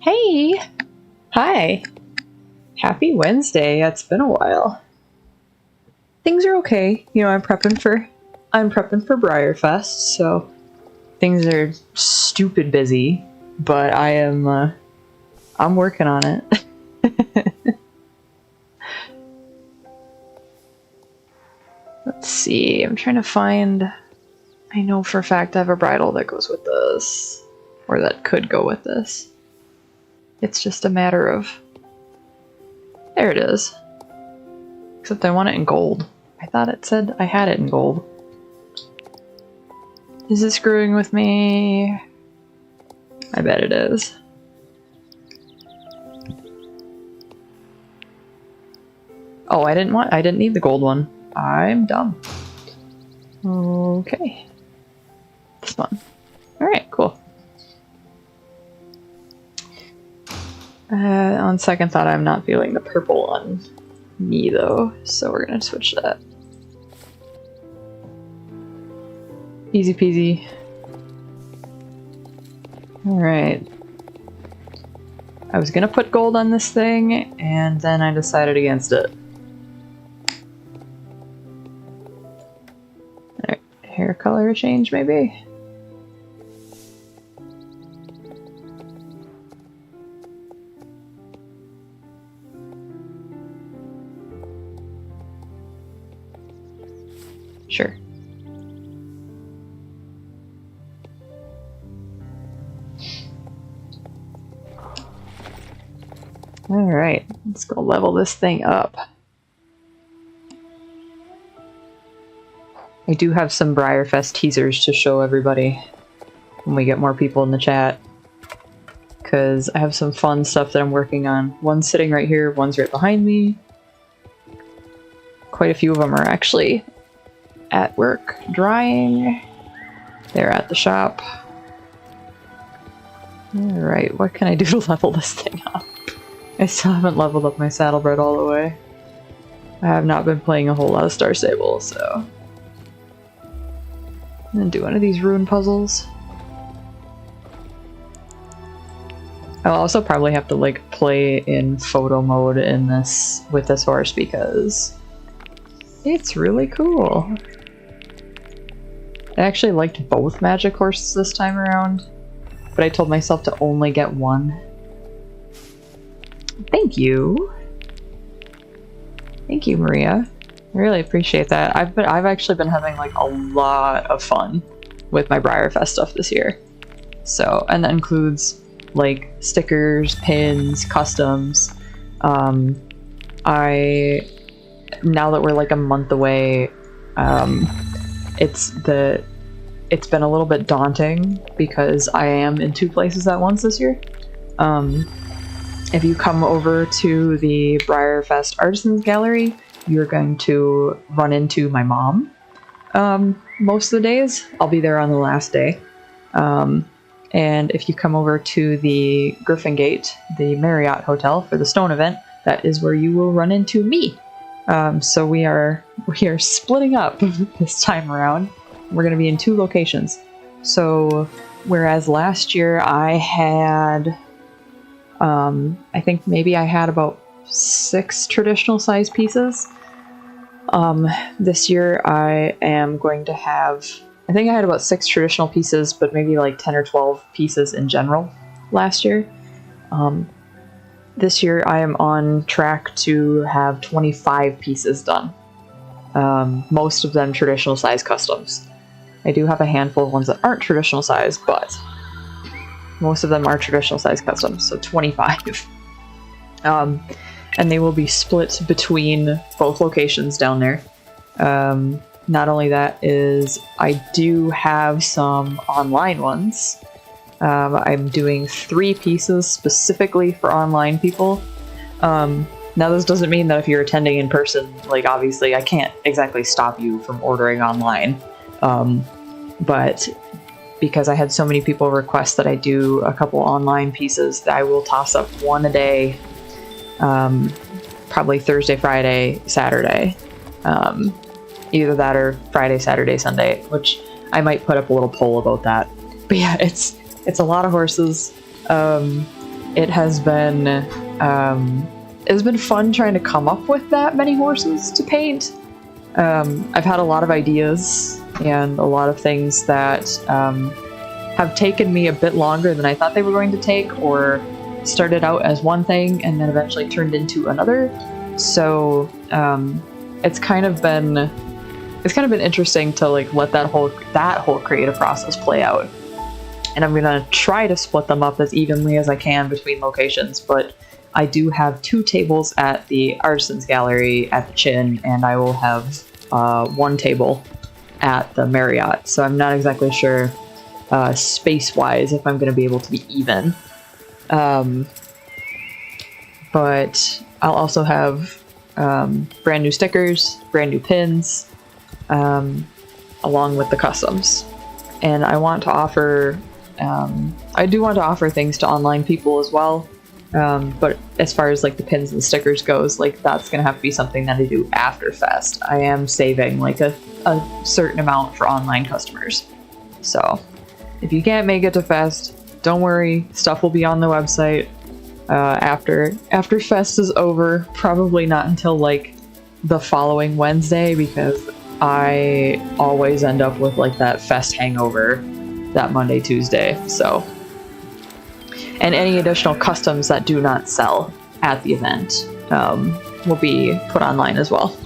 Hey! Hi! Happy Wednesday. It's been a while. Things are okay. You know, I'm prepping for Briarfest, so things are stupid busy, but I'm working on it. Let's see. I'm trying to find. I know for a fact I have a bridle that goes with this, or that could go with this. It's just a matter of. There it is. Except I want it in gold. I thought it said I had it in gold. Is it screwing with me? I bet it is. Oh, I didn't need the gold one. I'm dumb. Okay. This one. Alright, cool. On second thought, I'm not feeling the purple on me though, so we're gonna switch that. Easy peasy. Alright. I was gonna put gold on this thing, and then I decided against it. Alright, hair color change maybe? Sure. Alright, let's go level this thing up. I do have some Briarfest teasers to show everybody when we get more people in the chat. Because I have some fun stuff that I'm working on. One's sitting right here, one's right behind me. Quite a few of them are actually at work drying. They're at the shop. Alright, what can I do to level this thing up? I still haven't leveled up my saddlebred all the way. I have not been playing a whole lot of Star Stable, so... I'm gonna do one of these rune puzzles. I'll also probably have to like play in photo mode in this with this horse because it's really cool. I actually liked both magic horses this time around, but I told myself to only get one. Thank you. Thank you, Maria. I really appreciate that. I've actually been having like a lot of fun with my Briarfest stuff this year. So, and that includes like stickers, pins, customs. Now that we're like a month away, it's been a little bit daunting because I am in 2 places at once this year. If you come over to the Briarfest Artisans Gallery, you're going to run into my mom most of the days. I'll be there on the last day. And if you come over to the Griffin Gate, the Marriott Hotel for the Stone event, that is where you will run into me. So we are splitting up this time around. We're going to be in 2 locations. So whereas last year I had, I think maybe I had about 6 traditional size pieces. This year I am going to have, I think I had about 6 traditional pieces, but maybe like 10 or 12 pieces in general last year. This year I am on track to have 25 pieces done. Most of them traditional size customs. I do have a handful of ones that aren't traditional size, but most of them are traditional size customs, so 25. And they will be split between both locations down there. Not only that is, I do have some online ones. I'm doing 3 pieces specifically for online people. Now this doesn't mean that if you're attending in person, like obviously I can't exactly stop you from ordering online. But because I had so many people request that I do a couple online pieces, that I will toss up one a day. Probably Thursday, Friday, Saturday. Either that or Friday, Saturday, Sunday, which I might put up a little poll about that. But yeah, it's a lot of horses. it has been fun trying to come up with that many horses to paint. I've had a lot of ideas and a lot of things that have taken me a bit longer than I thought they were going to take, or started out as one thing and then eventually turned into another. So it's kind of been interesting to like let that whole creative process play out. And I'm gonna try to split them up as evenly as I can between locations, but I do have 2 tables at the Artisans Gallery at the Chin, and I will have 1 table at the Marriott. So I'm not exactly sure space-wise if I'm gonna be able to be even. But I'll also have brand new stickers, brand new pins, along with the customs. And I want to offer, I do want to offer things to online people as well. But as far as like the pins and stickers goes, like that's gonna have to be something that I do after Fest. I am saving like a certain amount for online customers. So if you can't make it to Fest, don't worry, stuff will be on the website after Fest is over. Probably not until like the following Wednesday, because I always end up with like that Fest hangover that Monday, Tuesday. So, and any additional customs that do not sell at the event will be put online as well.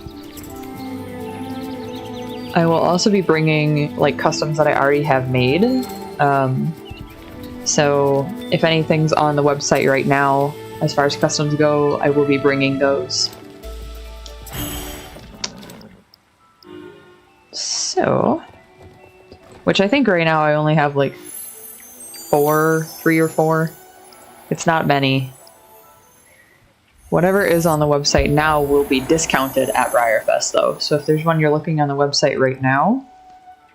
I will also be bringing like customs that I already have made. So if anything's on the website right now, as far as customs go, I will be bringing those. So, which I think right now I only have like 3 or 4. It's not many. Whatever is on the website now will be discounted at Briarfest though. So if there's one you're looking on the website right now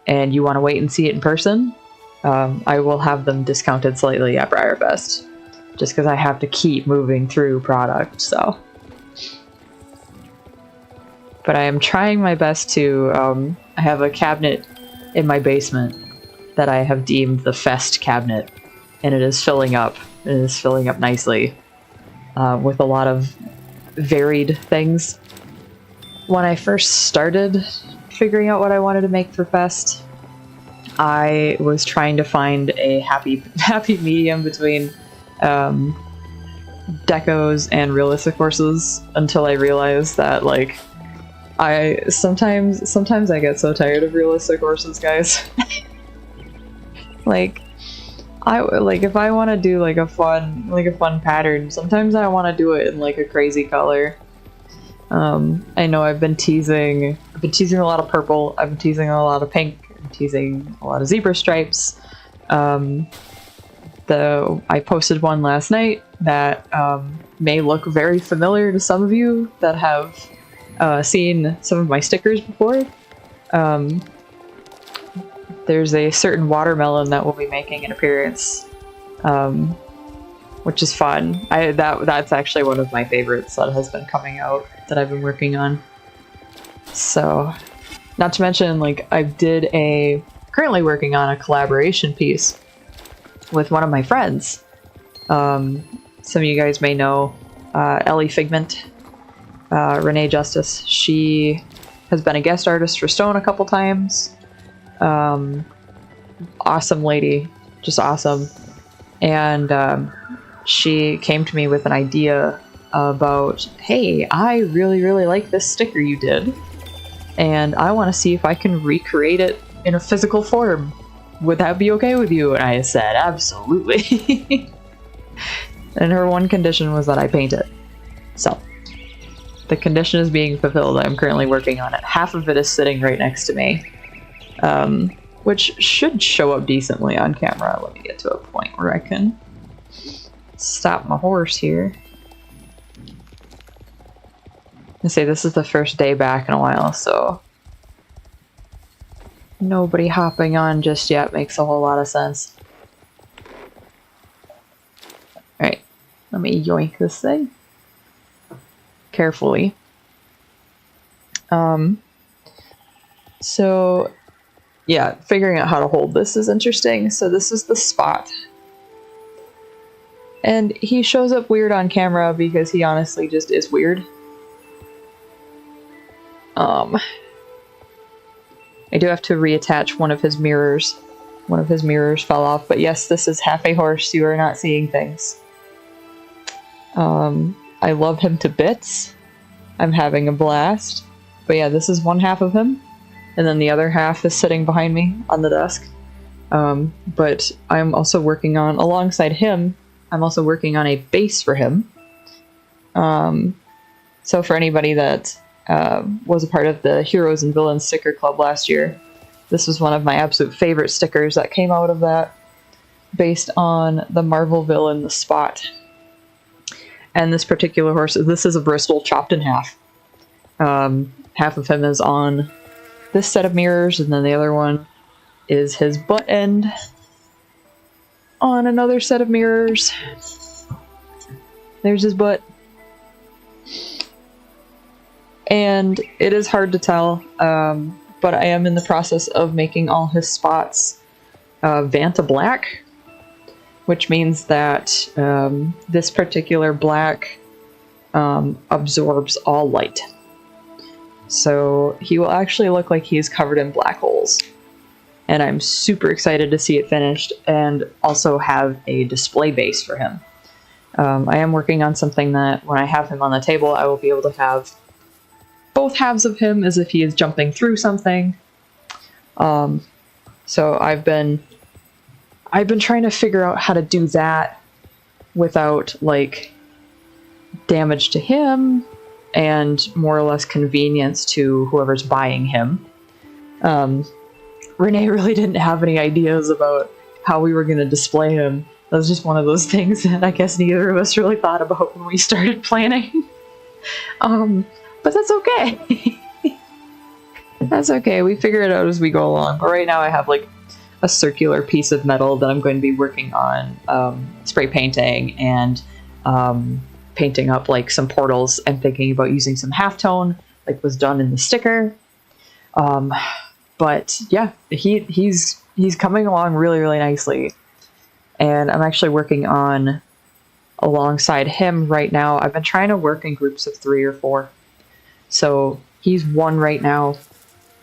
and you want to wait and see it in person, I will have them discounted slightly at Briarfest, just because I have to keep moving through product, so. But I am trying my best to, I have a cabinet in my basement that I have deemed the Fest cabinet, and it is filling up. It is filling up nicely with a lot of varied things. When I first started figuring out what I wanted to make for Fest, I was trying to find a happy medium between decos and realistic horses, until I realized that like I sometimes I get so tired of realistic horses, guys. Like if I want to do like a fun pattern, sometimes I want to do it in like a crazy color. I know I've been teasing a lot of purple, I've been teasing a lot of pink, I'm teasing a lot of zebra stripes. I posted one last night that may look very familiar to some of you that have seen some of my stickers before. There's a certain watermelon that will be making an appearance, which is fun. That's actually one of my favorites that has been coming out that I've been working on. So, not to mention, like, currently working on a collaboration piece with one of my friends. Some of you guys may know Ellie Figment, Renee Justice. She has been a guest artist for Stone a couple times. Awesome lady, just awesome. And she came to me with an idea about, hey, I really, really like this sticker you did, and I want to see if I can recreate it in a physical form. Would that be okay with you? And I said, absolutely. And her one condition was that I paint it. So, the condition is being fulfilled. I'm currently working on it. Half of it is sitting right next to me, which should show up decently on camera. Let me get to a point where I can stop my horse here. I say this is the first day back in a while, so nobody hopping on just yet makes a whole lot of sense. Alright, let me yoink this thing carefully. So yeah, figuring out how to hold this is interesting. So this is the spot. And he shows up weird on camera because he honestly just is weird. I do have to reattach one of his mirrors. One of his mirrors fell off, but yes, this is half a horse. You are not seeing things. I love him to bits. I'm having a blast. But yeah, this is one half of him. And then the other half is sitting behind me on the desk. But I'm also working on, alongside him, I'm also working on a base for him. So for anybody that was a part of the Heroes and Villains sticker club last year, this was one of my absolute favorite stickers that came out of that, based on the Marvel villain, The Spot. And this particular horse, this is a Bristol chopped in half. Half of him is on this set of mirrors, and then the other one is his butt end on another set of mirrors. There's his butt. And it is hard to tell, but I am in the process of making all his spots Vanta black, which means that this particular black absorbs all light. So he will actually look like he is covered in black holes. And I'm super excited to see it finished and also have a display base for him. I am working on something that when I have him on the table, I will be able to have both halves of him as if he is jumping through something. So I've been trying to figure out how to do that without like damage to him and more or less convenience to whoever's buying him. Renee really didn't have any ideas about how we were going to display him. That was just one of those things that I guess neither of us really thought about when we started planning. But that's okay. That's okay. We figure it out as we go along. But right now I have like a circular piece of metal that I'm going to be working on spray painting and painting up like some portals. I'm thinking about using some halftone like was done in the sticker. But yeah, he's coming along really, really nicely. And I'm actually working on alongside him right now. I've been trying to work in groups of 3 or 4. So he's 1 right now.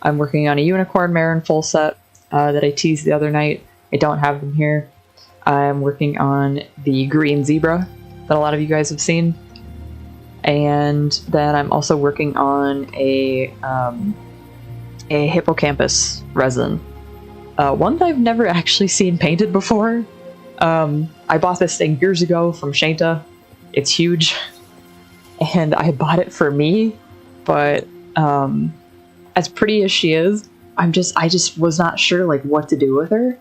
I'm working on a unicorn mare in full set that I teased the other night. I don't have them here. I'm working on the green zebra that a lot of you guys have seen. And then I'm also working on a hippocampus resin. One that I've never actually seen painted before. I bought this thing years ago from Shanta. It's huge. And I bought it for me, but as pretty as she is, I just was not sure like what to do with her.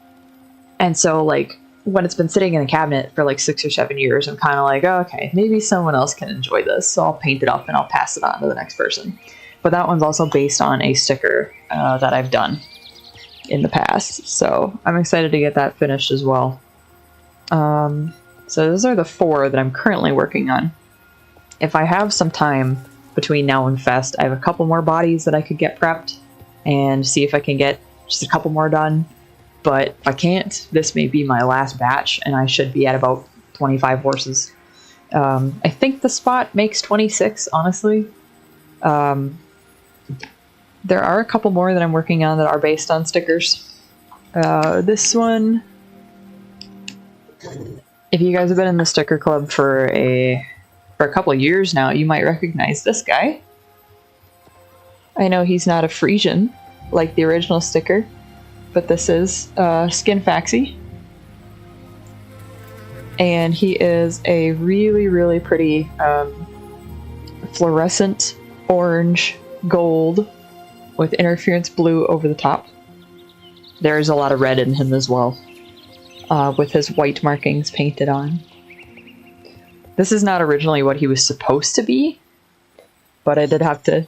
And so like when it's been sitting in a cabinet for like 6 or 7 years, I'm kind of like, oh, okay, maybe someone else can enjoy this. So I'll paint it up and I'll pass it on to the next person. But that one's also based on a sticker that I've done in the past. So I'm excited to get that finished as well. So those are the 4 that I'm currently working on. If I have some time between now and Fest, I have a couple more bodies that I could get prepped and see if I can get just a couple more done. But if I can't, this may be my last batch and I should be at about 25 horses. I think the spot makes 26, honestly. There are a couple more that I'm working on that are based on stickers. This one, if you guys have been in the sticker club for a couple of years now, you might recognize this guy. I know he's not a Frisian like the original sticker, but this is Skin Faxi. And he is a really, really pretty fluorescent orange gold with interference blue over the top. There's a lot of red in him as well, with his white markings painted on. This is not originally what he was supposed to be, but I did have to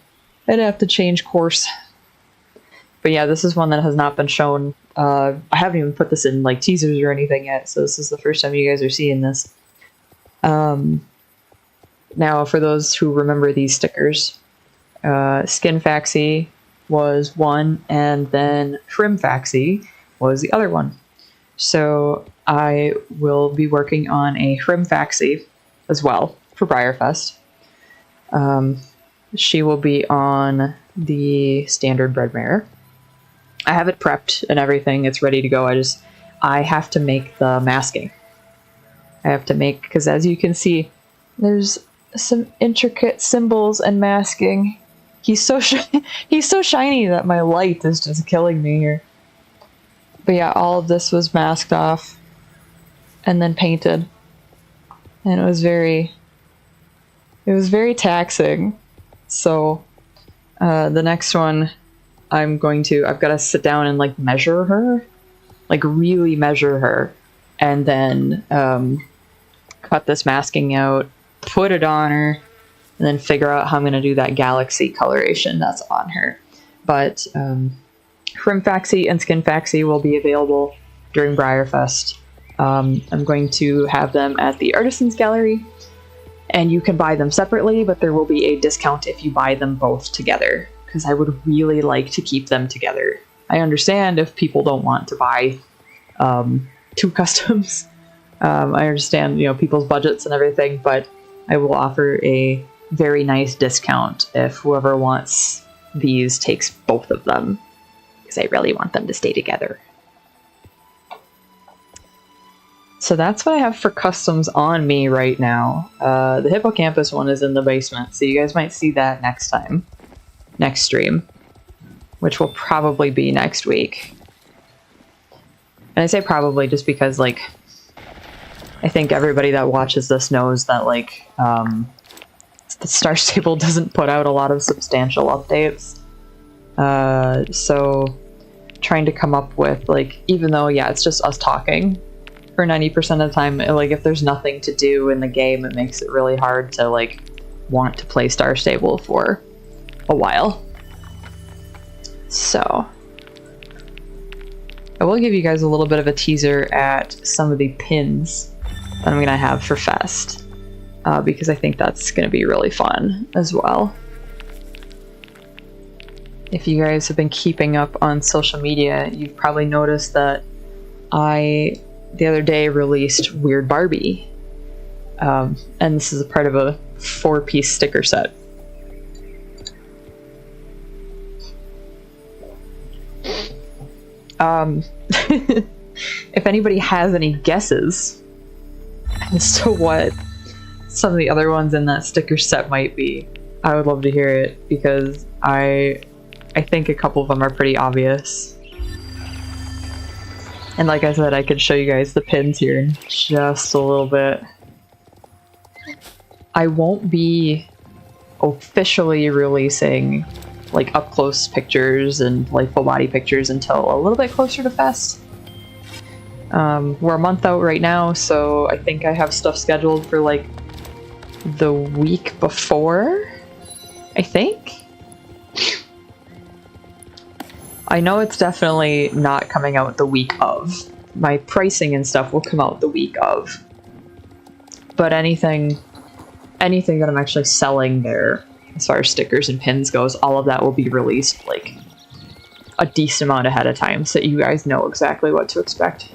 change course. But yeah, this is one that has not been shown. I haven't even put this in like teasers or anything yet, so this is the first time you guys are seeing this. Now, for those who remember these stickers, Skin Faxi was one, and then Trim Faxi was the other one. So I will be working on a Hrim Faxi as well for Briarfest. She will be on the standard bread mirror. I have it prepped and everything. It's ready to go. I have to make the masking. I have to make, because as you can see, there's some intricate symbols and masking. He's so he's so shiny that my light is just killing me here. But yeah, all of this was masked off and then painted. And it was very taxing. So the next one I've got to sit down and like measure her, like really measure her, and then cut this masking out, put it on her, and then figure out how I'm going to do that galaxy coloration that's on her. But Hrim Faxi and Skin Faxi will be available during Briarfest. I'm going to have them at the Artisans Gallery, and you can buy them separately, but there will be a discount if you buy them both together, because I would really like to keep them together. I understand if people don't want to buy two customs. I understand, people's budgets and everything, but I will offer a very nice discount if whoever wants these takes both of them, because I really want them to stay together. So that's what I have for customs on me right now. The Hippocampus one is in the basement, so you guys might see that next stream, which will probably be next week. And I say probably just because, like, I think everybody that watches this knows that, like, the Star Stable doesn't put out a lot of substantial updates. So trying to come up with, like, even though, yeah, it's just us talking for 90% of the time, like, if there's nothing to do in the game, it makes it really hard to, like, want to play Star Stable for a while. So I will give you guys a little bit of a teaser at some of the pins that I'm gonna have for Fest, because I think that's gonna be really fun as well. If you guys have been keeping up on social media, you've probably noticed that I, the other day, released Weird Barbie. And this is a part of a 4-piece sticker set. If anybody has any guesses as to what some of the other ones in that sticker set might be, I would love to hear it, because I think a couple of them are pretty obvious. And like I said, I could show you guys the pins here in just a little bit. I won't be officially releasing like up close pictures and like full body pictures until a little bit closer to Fest. We're a month out right now, so I think I have stuff scheduled for like the week before, I think. I know it's definitely not coming out the week of. My pricing and stuff will come out the week of. But anything that I'm actually selling there, as far as stickers and pins goes, all of that will be released like a decent amount ahead of time, so you guys know exactly what to expect.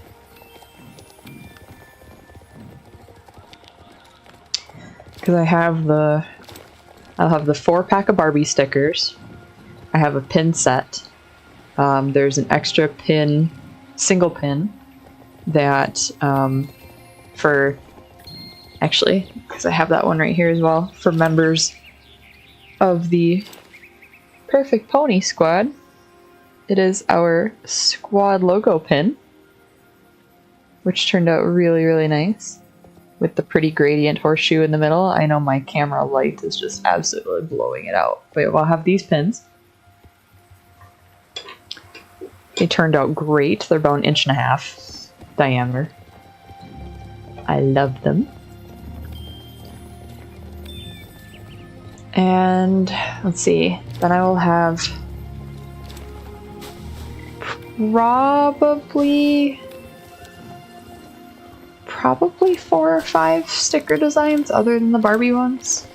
Because I'll have the 4-pack of Barbie stickers. I have a pin set. There's an extra pin, single pin, that for, actually, because I have that one right here as well, for members of the Perfect Pony Squad. It is our squad logo pin, which turned out really, really nice, with the pretty gradient horseshoe in the middle. I know my camera light is just absolutely blowing it out, but I'll have these pins. They turned out great. They're about 1.5 inches diameter. I love them. And let's see, then I will have probably 4 or 5 sticker designs other than the Barbie ones.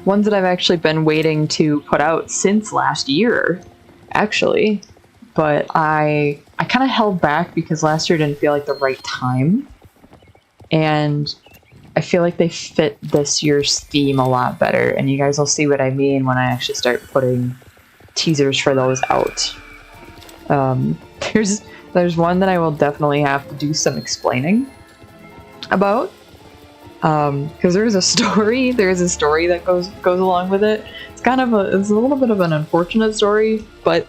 Ones that I've actually been waiting to put out since last year, actually. But I I kind of held back because last year didn't feel like the right time. And I feel like they fit this year's theme a lot better. And you guys will see what I mean when I actually start putting teasers for those out. There's one that I will definitely have to do some explaining about. Because there's a story that goes along with it. It's a little bit of an unfortunate story, but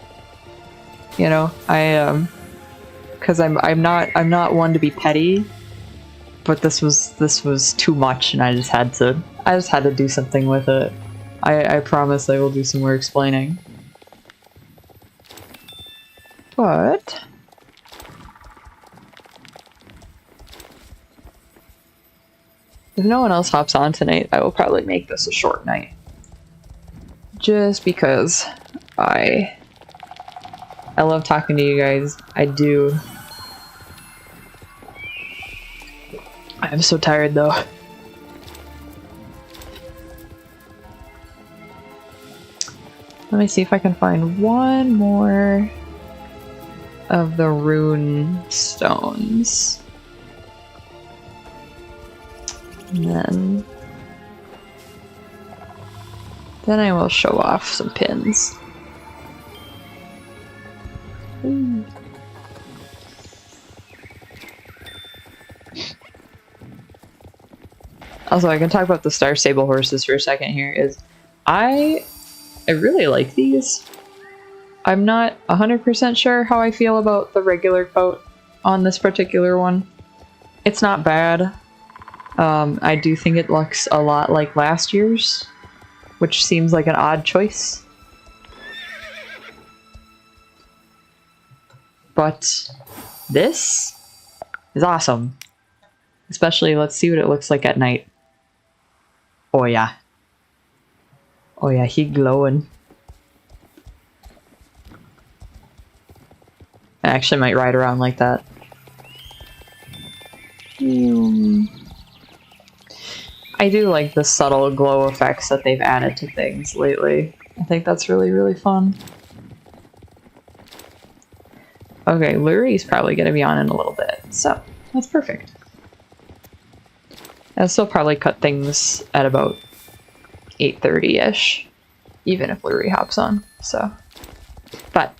you know, because I'm not one to be petty, but this was too much, and I just had to do something with it. I promise I will do some more explaining. But if no one else hops on tonight, I will probably make this a short night. Just because I love talking to you guys. I do. I'm so tired though. Let me see if I can find one more of the rune stones. And then I will show off some pins. Ooh. Also, I can talk about the Star Stable horses for a second here. I really like these. I'm not 100% sure how I feel about the regular coat on this particular one. It's not bad. I do think it looks a lot like last year's, which seems like an odd choice. But this is awesome. Especially, let's see what it looks like at night. Oh yeah. Oh yeah, he glowing. I actually might ride around like that. I do like the subtle glow effects that they've added to things lately. I think that's really, really fun. Okay, Luri's probably going to be on in a little bit, so that's perfect. I'll still probably cut things at about 8:30-ish, even if Luri hops on, so. But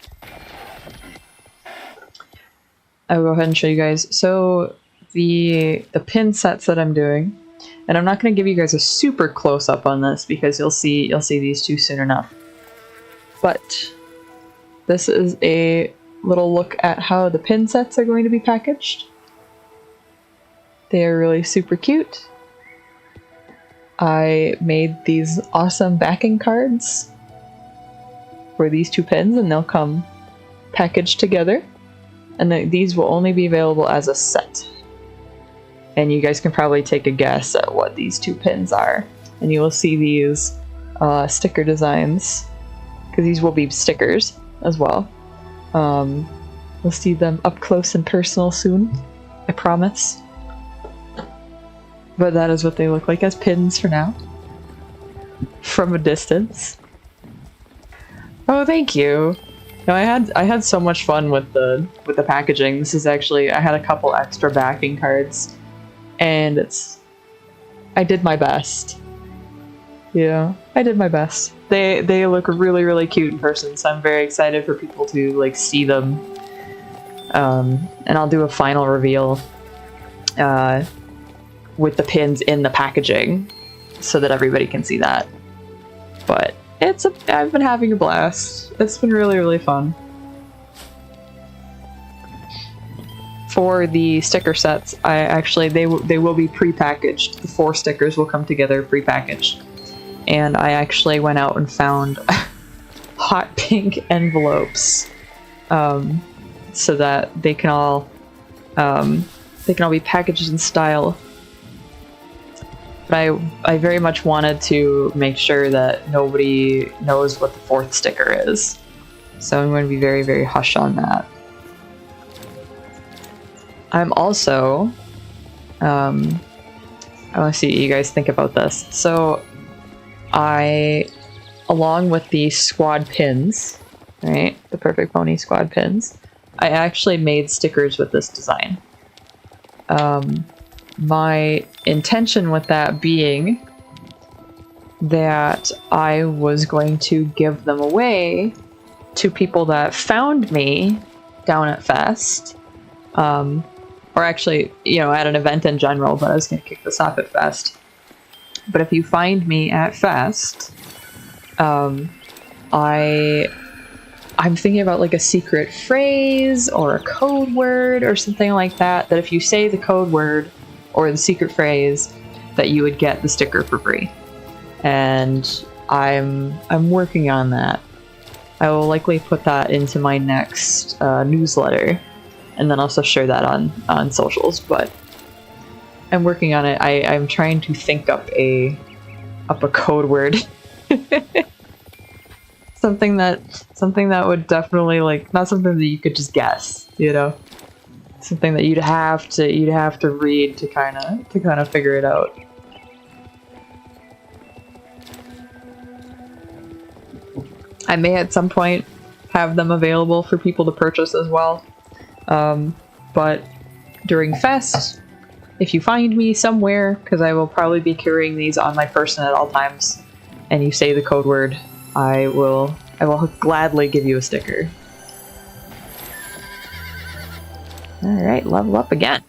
I'll go ahead and show you guys. So the pin sets that I'm doing, and I'm not going to give you guys a super close up on this because you'll see these two soon enough. But this is a little look at how the pin sets are going to be packaged. They are really super cute. I made these awesome backing cards for these two pins, and they'll come packaged together. And these will only be available as a set. And you guys can probably take a guess at what these two pins are. And you will see these sticker designs, because these will be stickers as well. We'll see them up close and personal soon, I promise. But that is what they look like as pins for now. From a distance. Oh, thank you. No, I had so much fun with the packaging. This is actually, I had a couple extra backing cards, and I did my best. Yeah, I did my best. They look really, really cute in person, so I'm very excited for people to like see them. And I'll do a final reveal with the pins in the packaging so that everybody can see that. But I've been having a blast. It's been really, really fun. For the sticker sets, they will be pre-packaged. The 4 stickers will come together pre-packaged. And I actually went out and found hot pink envelopes so that they can all be packaged in style. But I very much wanted to make sure that nobody knows what the 4th sticker is. So I'm going to be very, very hush on that. I'm also, I want to see what you guys think about this. So along with the squad pins, right, the Perfect Pony squad pins, I actually made stickers with this design. My intention with that being that I was going to give them away to people that found me down at Fest. Or actually, you know, at an event in general, but I was going to kick this off at Fest. But if you find me at Fest, I'm thinking about like a secret phrase or a code word or something like that, that if you say the code word or the secret phrase, that you would get the sticker for free. And I'm working on that. I will likely put that into my next newsletter, and then also share that on socials, but I'm working on it. I'm trying to think up a code word. something that would definitely, like, not something that you could just guess, you know? Something that you'd have to read to kind of figure it out. I may at some point have them available for people to purchase as well. But during Fest, if you find me somewhere, because I will probably be carrying these on my person at all times, and you say the code word, I will gladly give you a sticker. Alright, level up again.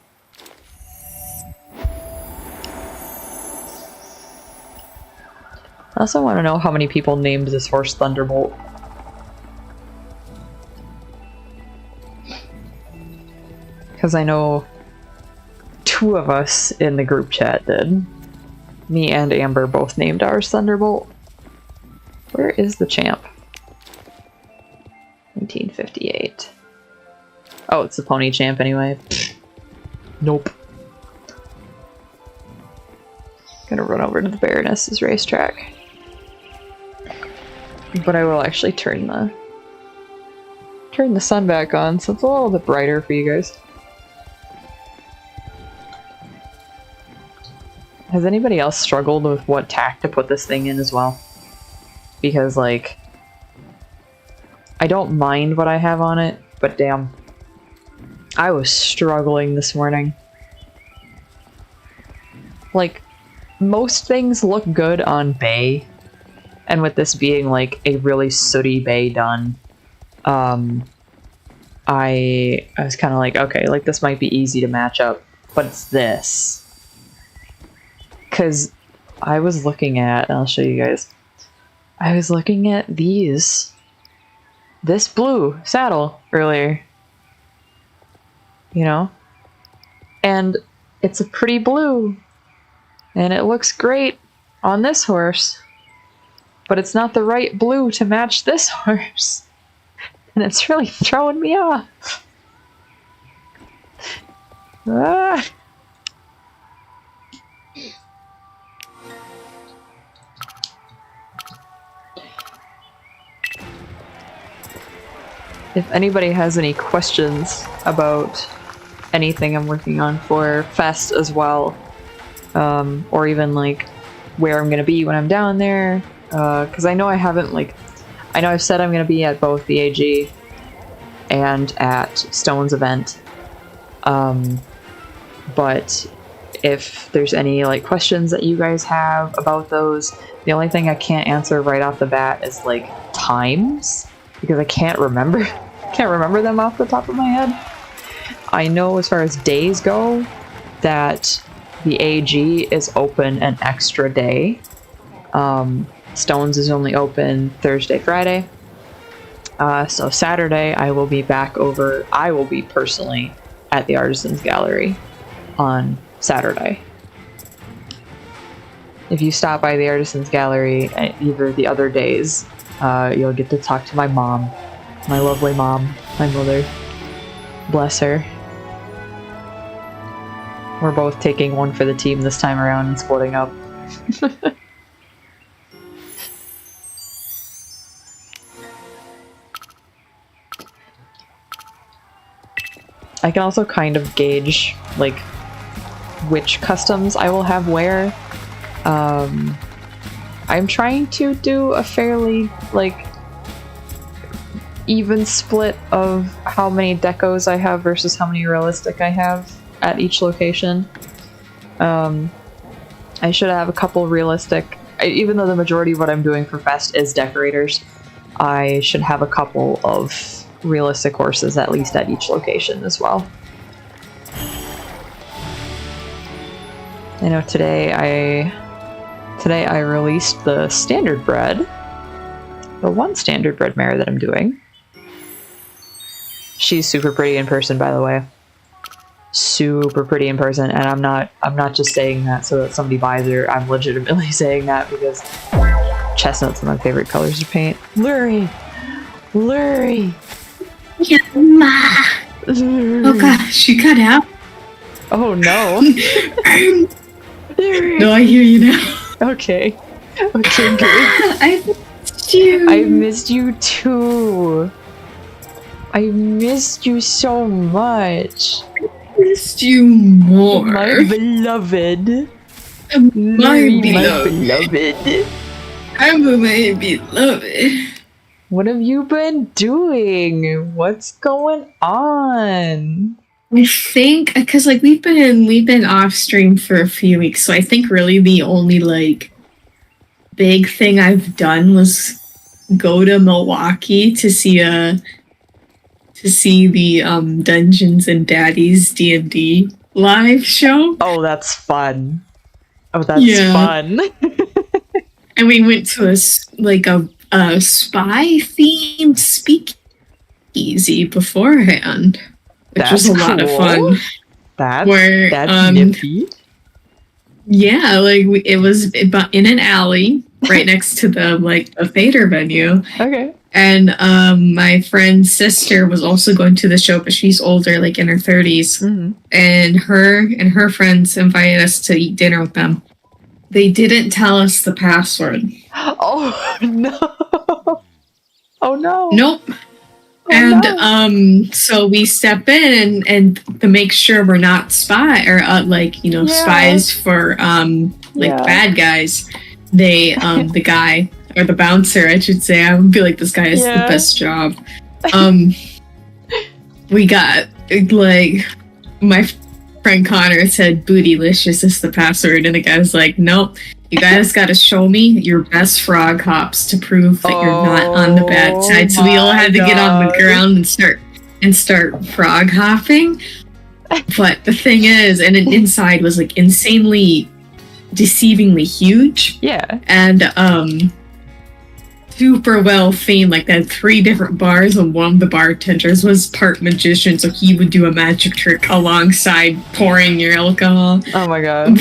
I also want to know how many people named this horse Thunderbolt. Because I know 2 of us in the group chat did. Me and Amber both named ours Thunderbolt. Where is the champ? 1958. Oh, it's the pony champ anyway. Nope. Gonna run over to the Baroness's racetrack. But I will actually turn the sun back on so it's a little bit brighter for you guys. Has anybody else struggled with what tack to put this thing in as well? Because, like, I don't mind what I have on it, but damn. I was struggling this morning. Like, most things look good on bay, and with this being, like, a really sooty bay done, I was kind of like, okay, like, this might be easy to match up, but it's this. Because I was looking at, and I'll show you guys, I was looking at this blue saddle earlier, you know, and it's a pretty blue, and it looks great on this horse, but it's not the right blue to match this horse, and it's really throwing me off. Ah. If anybody has any questions about anything I'm working on for Fest as well, or even like where I'm gonna be when I'm down there, because I know I haven't, like, I know I've said I'm gonna be at both the AG and at Stone's event, but if there's any like questions that you guys have about those, the only thing I can't answer right off the bat is like times, because I can't remember them off the top of my head. I know as far as days go that the AG is open an extra day. Stone's is only open Thursday, Friday. So Saturday I will be personally at the Artisans Gallery on Saturday. If you stop by the Artisans Gallery either the other days, you'll get to talk to my mom. My lovely mom, my mother. Bless her. We're both taking one for the team this time around and splitting up. I can also kind of gauge, like, which customs I will have where. I'm trying to do a fairly, like, even split of how many decos I have versus how many realistic I have at each location. I should have a couple realistic, even though the majority of what I'm doing for Fest is decorators, I should have a couple of realistic horses at least at each location as well. I know today I released the standard bred, the one standard bred mare that I'm doing. She's super pretty in person, by the way. Super pretty in person, and I'm not just saying that so that somebody buys her. I'm legitimately saying that because chestnut's one of my favorite colors to paint. Lurie! Lurie! Yeah, oh gosh, you cut out. Oh no. No, I hear you now. Okay. Okay, good. I missed you. I missed you too. I missed you so much. I missed you more. My beloved. My beloved. beloved. I'm my beloved. What have you been doing? What's going on? I think because like we've been off stream for a few weeks, so I think really the only like big thing I've done was go to Milwaukee to see the Dungeons and Daddies D&D live show. Oh, that's fun. Oh, that's fun. And we went to a spy themed speakeasy beforehand. Which was a lot of fun. That's nifty. Yeah, like it was in an alley right next to the theater venue. Okay. And my friend's sister was also going to the show, but she's older, like in her 30s. Mm-hmm. And her friends invited us to eat dinner with them. They didn't tell us the password. Oh no! Oh no! Nope. And so we step in and to make sure we're not spies for bad guys. They the guy or the bouncer, I should say. I would feel like this guy is the best job. We got like my friend Connor said "bootylicious" is the password, and the guy's like, "Nope. You guys got to show me your best frog hops to prove that you're not on the bad side." So we all had to get on the ground and start frog hopping. But the thing is, and inside was like insanely, deceivingly huge. Yeah. And super well themed. Like, they had 3 different bars, and one of the bartenders was part magician, so he would do a magic trick alongside pouring your alcohol. Oh my god.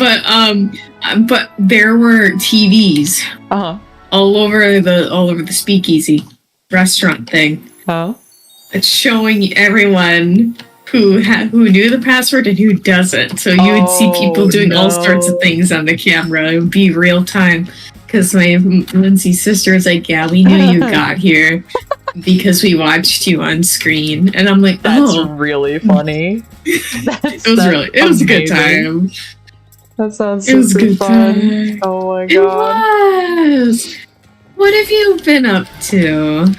But there were TVs all over the speakeasy restaurant thing. Oh. It's showing everyone who knew the password and who doesn't. So you would see people doing all sorts of things on the camera. It would be real time. Because my Lindsay's sister was like, "Yeah, we knew you got here because we watched you on screen." And I'm like, "Oh, that's really funny." It was a good time. That sounds super fun. Oh my god. It was. What have you been up to?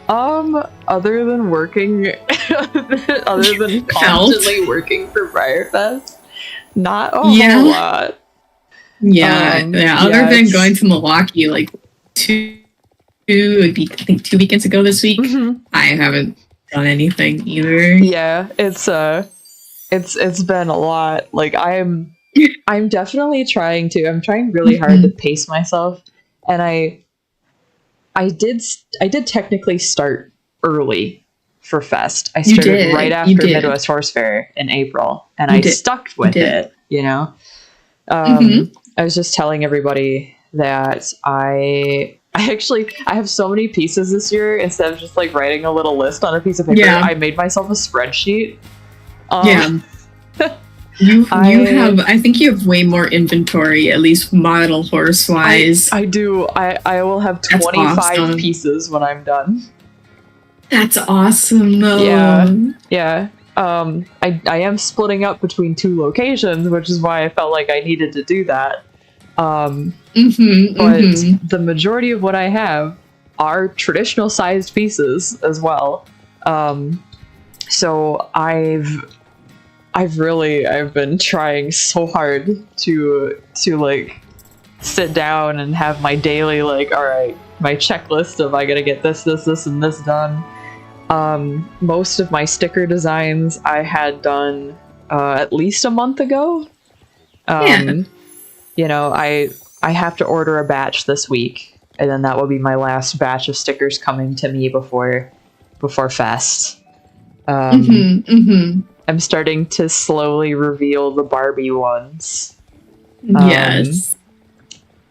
Other than working, other than constantly working for Firefest, not a whole lot. Yeah, other than going to Milwaukee like 2 weekends ago this week, I haven't done anything either. Yeah, it's been a lot. Like I'm definitely trying really hard to pace myself, and I did technically start early for Fest. I started right after Midwest Horse Fair in April, and I stuck with it, you know? I was just telling everybody that I have so many pieces this year. Instead of just like writing a little list on a piece of paper, I made myself a spreadsheet. I think you have way more inventory, at least model horse wise. I do. I will have 25 pieces when I'm done. That's awesome though. Yeah. I am splitting up between 2 locations, which is why I felt like I needed to do that. But the majority of what I have are traditional sized pieces as well. So I've been trying so hard to like sit down and have my daily, like, all right, my checklist of I gotta get this, and this done. Most of my sticker designs I had done at least a month ago. You know, I have to order a batch this week, and then that will be my last batch of stickers coming to me before Fest. I'm starting to slowly reveal the Barbie ones. Yes.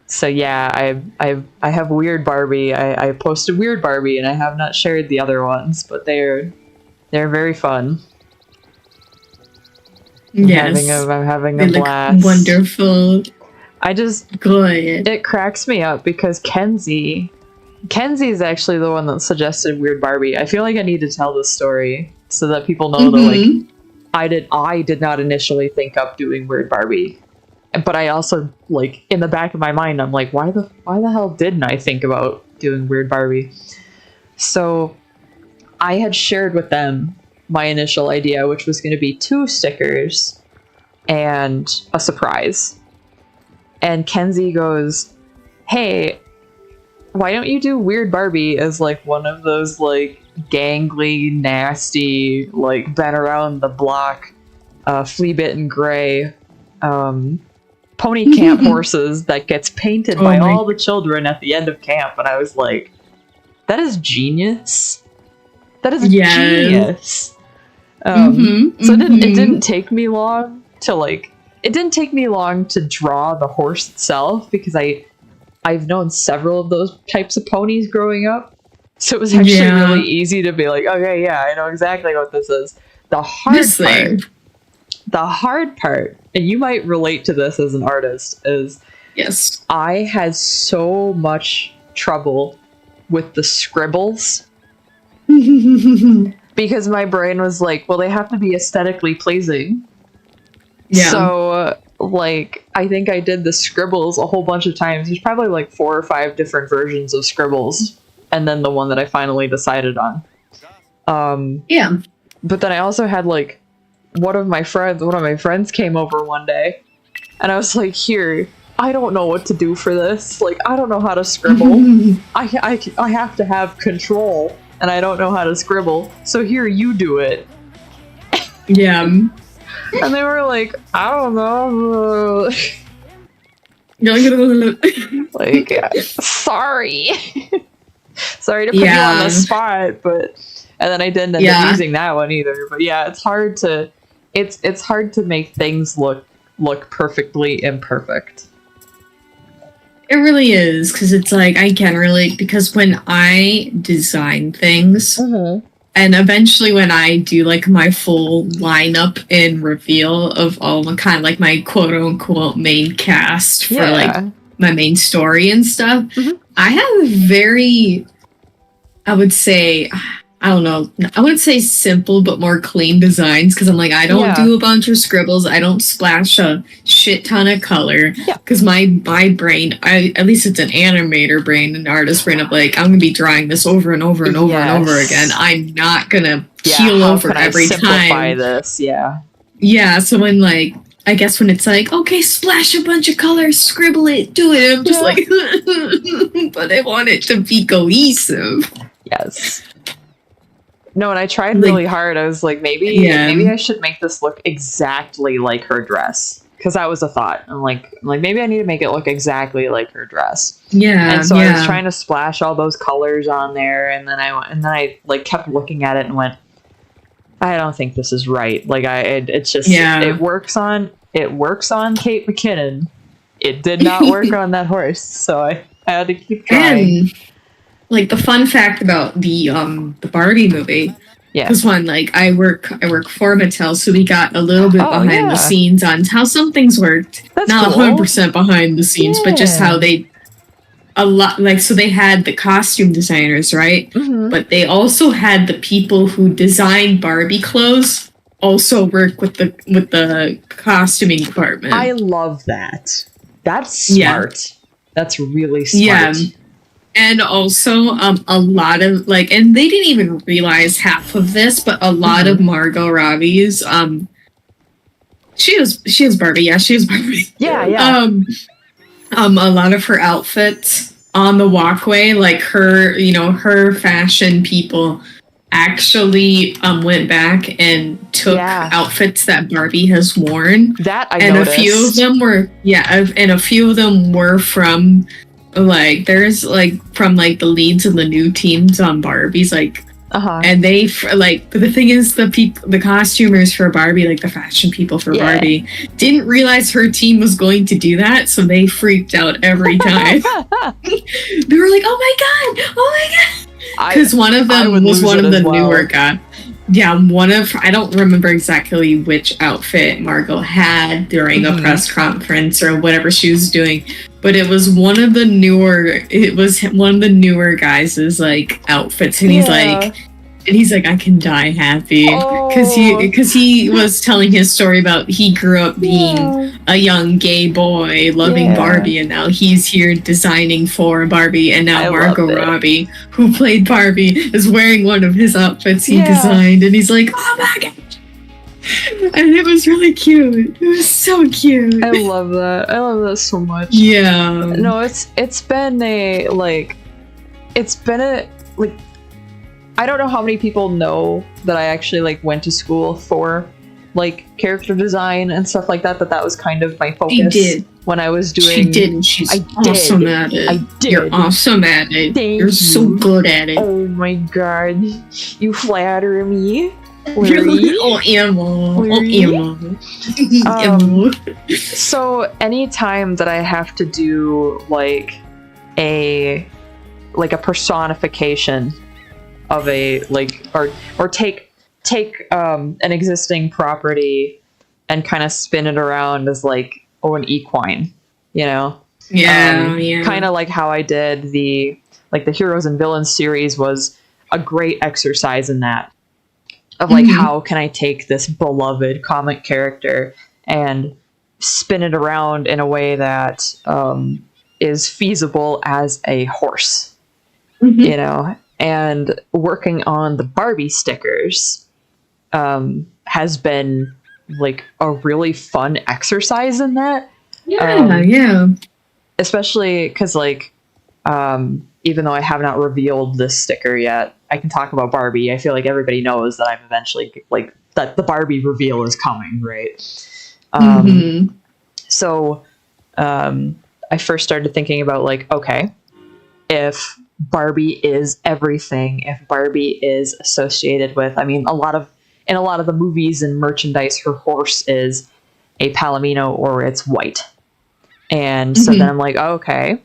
So yeah, I have Weird Barbie. I posted Weird Barbie, and I have not shared the other ones, but they're very fun. I'm having a blast. Wonderful. I just good. It cracks me up because Kenzie is actually the one that suggested Weird Barbie. I feel like I need to tell this story so that people know that like I did not initially think up doing Weird Barbie. But I also, like, in the back of my mind, I'm like, why the hell didn't I think about doing Weird Barbie? So I had shared with them my initial idea, which was going to be 2 stickers and a surprise. And Kenzie goes, hey, why don't you do Weird Barbie as, like, one of those, like, gangly, nasty, like, been around the block, flea-bitten gray, pony camp horses that gets painted by all the children at the end of camp. And I was like, that is genius. That is genius. So it didn't take me long to, like, it didn't take me long to draw the horse itself, because I've known several of those types of ponies growing up. So it was actually really easy to be like, okay, yeah, I know exactly what this is. The hard part, and you might relate to this as an artist, is I had so much trouble with the scribbles. Because my brain was like, well, they have to be aesthetically pleasing. Yeah. So, like, I think I did the scribbles a whole bunch of times. There's probably like 4 or 5 different versions of scribbles, and then the one that I finally decided on. But then I also had, like, one of my friends came over one day, and I was like, here, I don't know what to do for this. Like, I don't know how to scribble. I have to have control, and I don't know how to scribble. So here, you do it. Yeah. And they were like, I don't know. Like, sorry. Sorry to put you on the spot, but... And then I didn't end up using that one either. But yeah, it's hard to make things look perfectly imperfect. It really is, because it's like, I can relate, because when I design things, and eventually when I do, like, my full lineup and reveal of all the kind of, like, my quote-unquote main cast for, like, my main story and stuff, I have a very, I would say... I don't know. I wouldn't say simple, but more clean designs, because I'm like, I don't do a bunch of scribbles. I don't splash a shit ton of color, because my brain, at least it's an animator brain, an artist brain of like, I'm going to be drawing this over and over and over and over again. I'm not going to keel over every time. This? Yeah, so when like, I guess when it's like, okay, splash a bunch of colors, scribble it, do it. I'm just like, but I want it to be cohesive. Yes. No, and I tried really hard. I was like, maybe I should make this look exactly like her dress, because that was a thought. I'm like maybe I need to make it look exactly like her dress. Yeah. And so I was trying to splash all those colors on there, and then I like kept looking at it and went, I don't think this is right. Like it's just it works on Kate McKinnon. It did not work on that horse, so I had to keep trying. And like the fun fact about the Barbie movie, because one, like I work for Mattel, so we got a little bit behind the scenes on how some things worked. That's not cool. 100% behind the scenes, but just how they so they had the costume designers, right? But they also had the people who designed Barbie clothes also work with the costuming department. I love that. That's smart. That's really smart. And also, a lot of like, and they didn't even realize half of this, but a lot of Margot Robbie's, she was Barbie, yeah, she was Barbie. Yeah. A lot of her outfits on the walkway, like her, her fashion people actually went back and took outfits that Barbie has worn. That I and noticed. a few of them were and a few of them were from like there's like from like the leads of the new teams on Barbie's like and they like the thing is the costumers for Barbie, like the fashion people for Barbie, didn't realize her team was going to do that, so they freaked out every time. They were like, oh my god, because one of them was one of the newer guys. Yeah, I don't remember exactly which outfit Margot had during a press conference or whatever she was doing, but it was one of the newer guys' like outfits, and he's like, I can die happy, because he was telling his story about he grew up being a young gay boy loving Barbie, and now he's here designing for Barbie, and now Margot Robbie, who played Barbie, is wearing one of his outfits he designed, and he's like, oh my god. And it was really cute. It was so cute. I love that so much. Yeah. No, it's been a I don't know how many people know that I actually like went to school for like character design and stuff like that. That was kind of my focus. She did. When I was doing. She did, and she's awesome at it. I did. You're awesome at it. You're so good at it. Oh my god, you flatter me. Oh, Emma. So anytime that I have to do like a personification of a or take an existing property and kind of spin it around as like an equine, kind of like how I did the Heroes and Villains series was a great exercise in that of like how can I take this beloved comic character and spin it around in a way that is feasible as a horse, and working on the Barbie stickers has been like a really fun exercise in that. Especially because like even though I have not revealed this sticker yet, I can talk about Barbie. I feel like everybody knows that I'm eventually like that the Barbie reveal is coming, right? So I first started thinking about like, okay, if Barbie is everything, if Barbie is associated with, I mean, in a lot of the movies and merchandise, her horse is a palomino or it's white. And so then I'm like, oh, okay,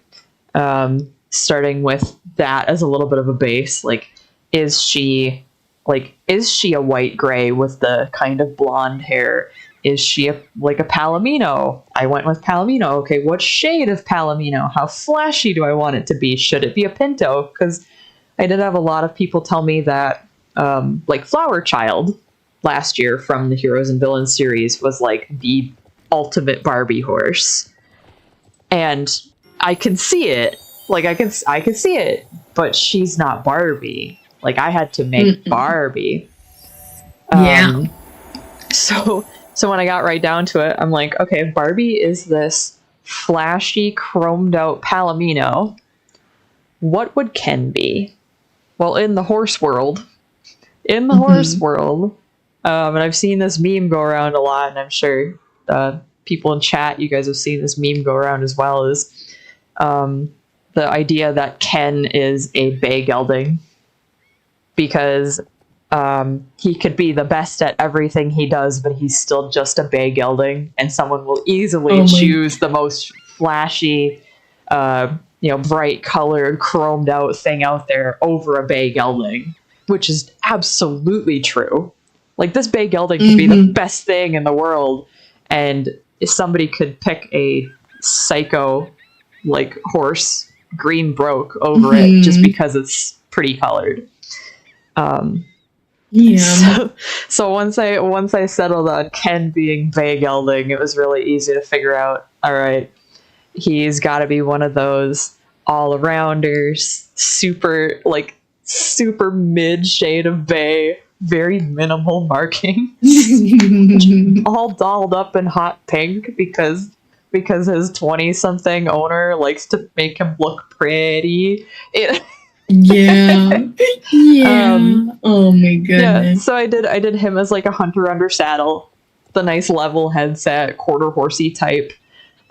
starting with that as a little bit of a base, like, is she a white gray with the kind of blonde hair? Is she a palomino? I went with palomino. Okay, what shade of palomino? How flashy do I want it to be? Should it be a pinto? Because I did have a lot of people tell me that, like Flower Child last year from the Heroes and Villains series was like the ultimate Barbie horse, and I can see it. Like I can see it, but she's not Barbie. Like I had to make Barbie. So when I got right down to it, I'm like, okay, if Barbie is this flashy, chromed out palomino, what would Ken be? Well, in the horse world, and I've seen this meme go around a lot, and I'm sure people in chat, you guys have seen this meme go around as well, is the idea that Ken is a bay gelding, because he could be the best at everything he does, but he's still just a bay gelding, and someone will easily choose the most flashy, bright colored, chromed out thing out there over a bay gelding, which is absolutely true. Like this bay gelding could be the best thing in the world, and if somebody could pick a psycho like horse green broke over it just because it's pretty colored. So once I settled on Ken being bay gelding, it was really easy to figure out, all right, he's got to be one of those all arounders, super mid shade of bay, very minimal marking, all dolled up in hot pink because his 20-something owner likes to make him look pretty. Yeah. Oh my goodness. Yeah, so I did him as like a hunter under saddle, the nice level headset, quarter horsey type.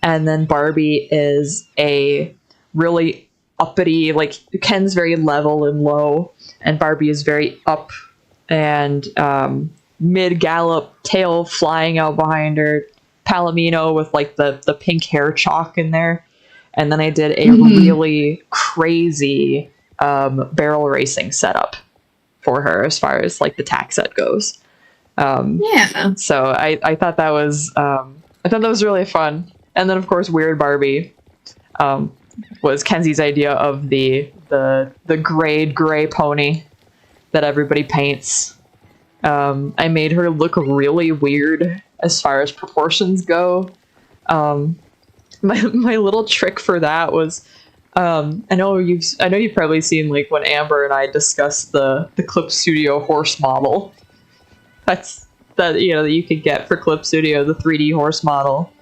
And then Barbie is a really uppity, like Ken's very level and low, and Barbie is very up and mid gallop, tail flying out behind her, Palomino with like the pink hair chalk in there. And then I did a really crazy barrel racing setup for her as far as like the tack set goes. So I thought that was really fun. And then of course Weird Barbie was Kenzie's idea of the grade gray pony that everybody paints. I made her look really weird as far as proportions go. My little trick for that was, I know you've probably seen like when Amber and I discussed the Clip Studio horse model. That you could get for Clip Studio, the 3D horse model.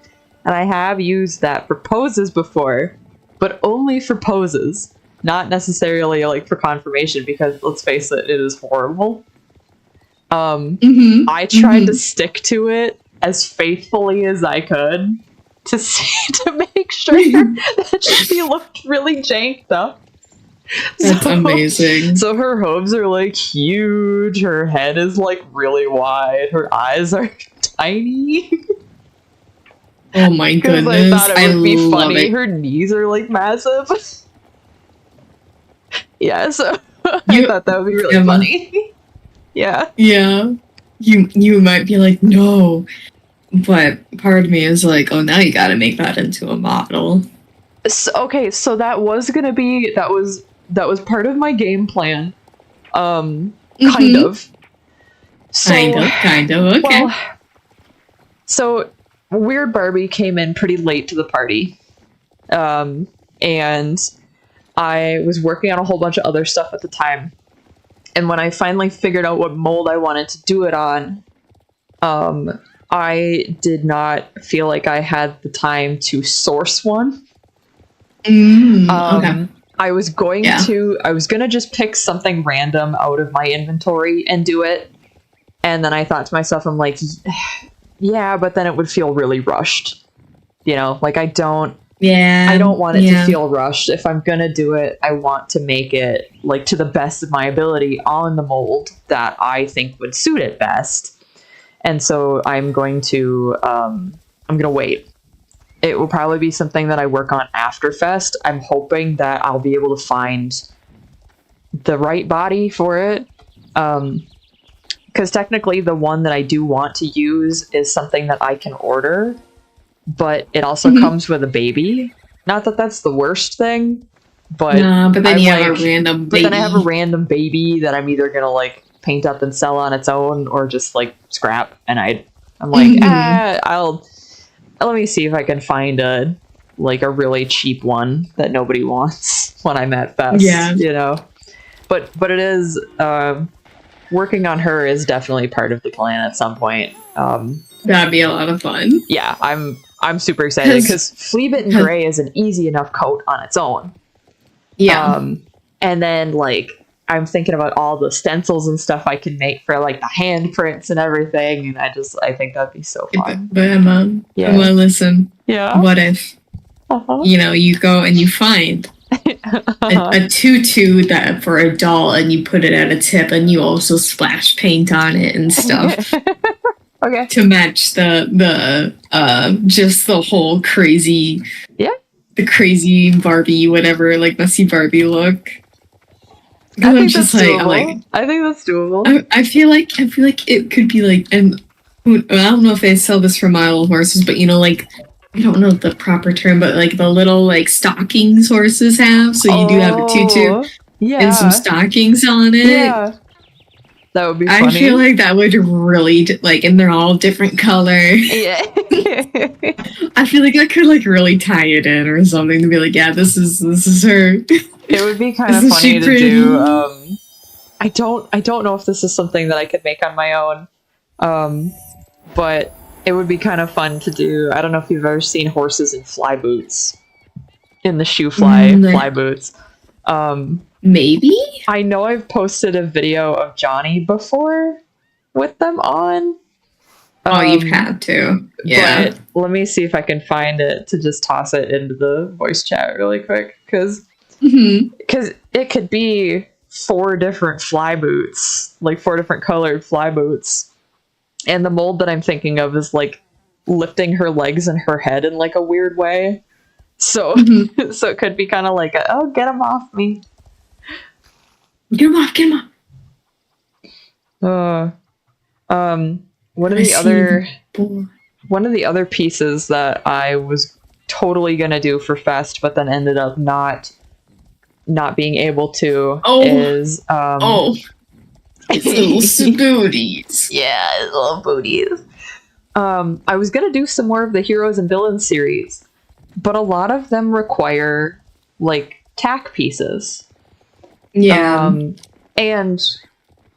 And I have used that for poses before, but only for poses, not necessarily like for confirmation, because let's face it, it is horrible. I tried to stick to it as faithfully as I could to make sure that she looked really janked up. That's amazing. So her hooves are like huge, her head is like really wide, her eyes are tiny. Oh my goodness. I thought it would be funny. Her knees are like massive. Yeah, so I thought that would be really funny. Yeah. Yeah. You might be like, no. But part of me is like, oh, now you gotta make that into a model. So that was gonna be that was part of my game plan. Kind of. Kind of. Okay. Well, so Weird Barbie came in pretty late to the party. And I was working on a whole bunch of other stuff at the time. And when I finally figured out what mold I wanted to do it on, I did not feel like I had the time to source one. Okay. I was going to just pick something random out of my inventory and do it. And then I thought to myself, I'm like, yeah, but then it would feel really rushed. Like I don't want it to feel rushed. If I'm going to do it, I want to make it like to the best of my ability on the mold that I think would suit it best. And so I'm going to wait. It will probably be something that I work on after Fest. I'm hoping that I'll be able to find the right body for it. Because technically the one that I do want to use is something that I can order, but it also comes with a baby. Not that that's the worst thing, but then you have a random baby. But then I have a random baby that I'm either gonna like paint up and sell on its own or just like scrap. And I'm like, let me see if I can find a really cheap one that nobody wants when I'm at Fest. Yeah. But it is working on her is definitely part of the plan at some point. That'd be a lot of fun. Yeah, I'm super excited because Fleabit and Gray is an easy enough coat on its own. Yeah. And then like I'm thinking about all the stencils and stuff I can make for like the handprints and everything, and I think that'd be so fun. But Emma, well, listen. Yeah. What if you go and you find a tutu that for a doll, and you put it at a tip, and you also splash paint on it and stuff. Okay. To match the just the whole crazy, the crazy Barbie, whatever, like messy Barbie look. I think that's doable. I think that's doable. I feel like it could be like, and I don't know if they sell this for model horses, but like I don't know the proper term, but like the little like stockings horses have. So you do have a tutu and some stockings on it. Yeah. That would be funny. I feel like that would really, like, and they're all different color. Yeah. I feel like I could, like, really tie it in or something to be like, yeah, this is her. It would be kind of Isn't funny she to pretty? do. I don't know if this is something that I could make on my own. But it would be kind of fun to do. I don't know if you've ever seen horses in fly boots. In the shoe fly boots. Maybe? I know I've posted a video of Johnny before with them on. Oh, you've had to. Yeah. But let me see if I can find it to just toss it into the voice chat really quick. Because it could be 4 different fly boots. Like 4 different colored fly boots. And the mold that I'm thinking of is like lifting her legs and her head in like a weird way. So, so it could be kind of like, oh, get him off me. Get him off, get him off. One of the other pieces that I was totally gonna do for Fest, but then ended up not being able to is it's little booties. Yeah, little booties. I was gonna do some more of the Heroes and Villains series, but a lot of them require like tack pieces. Yeah. And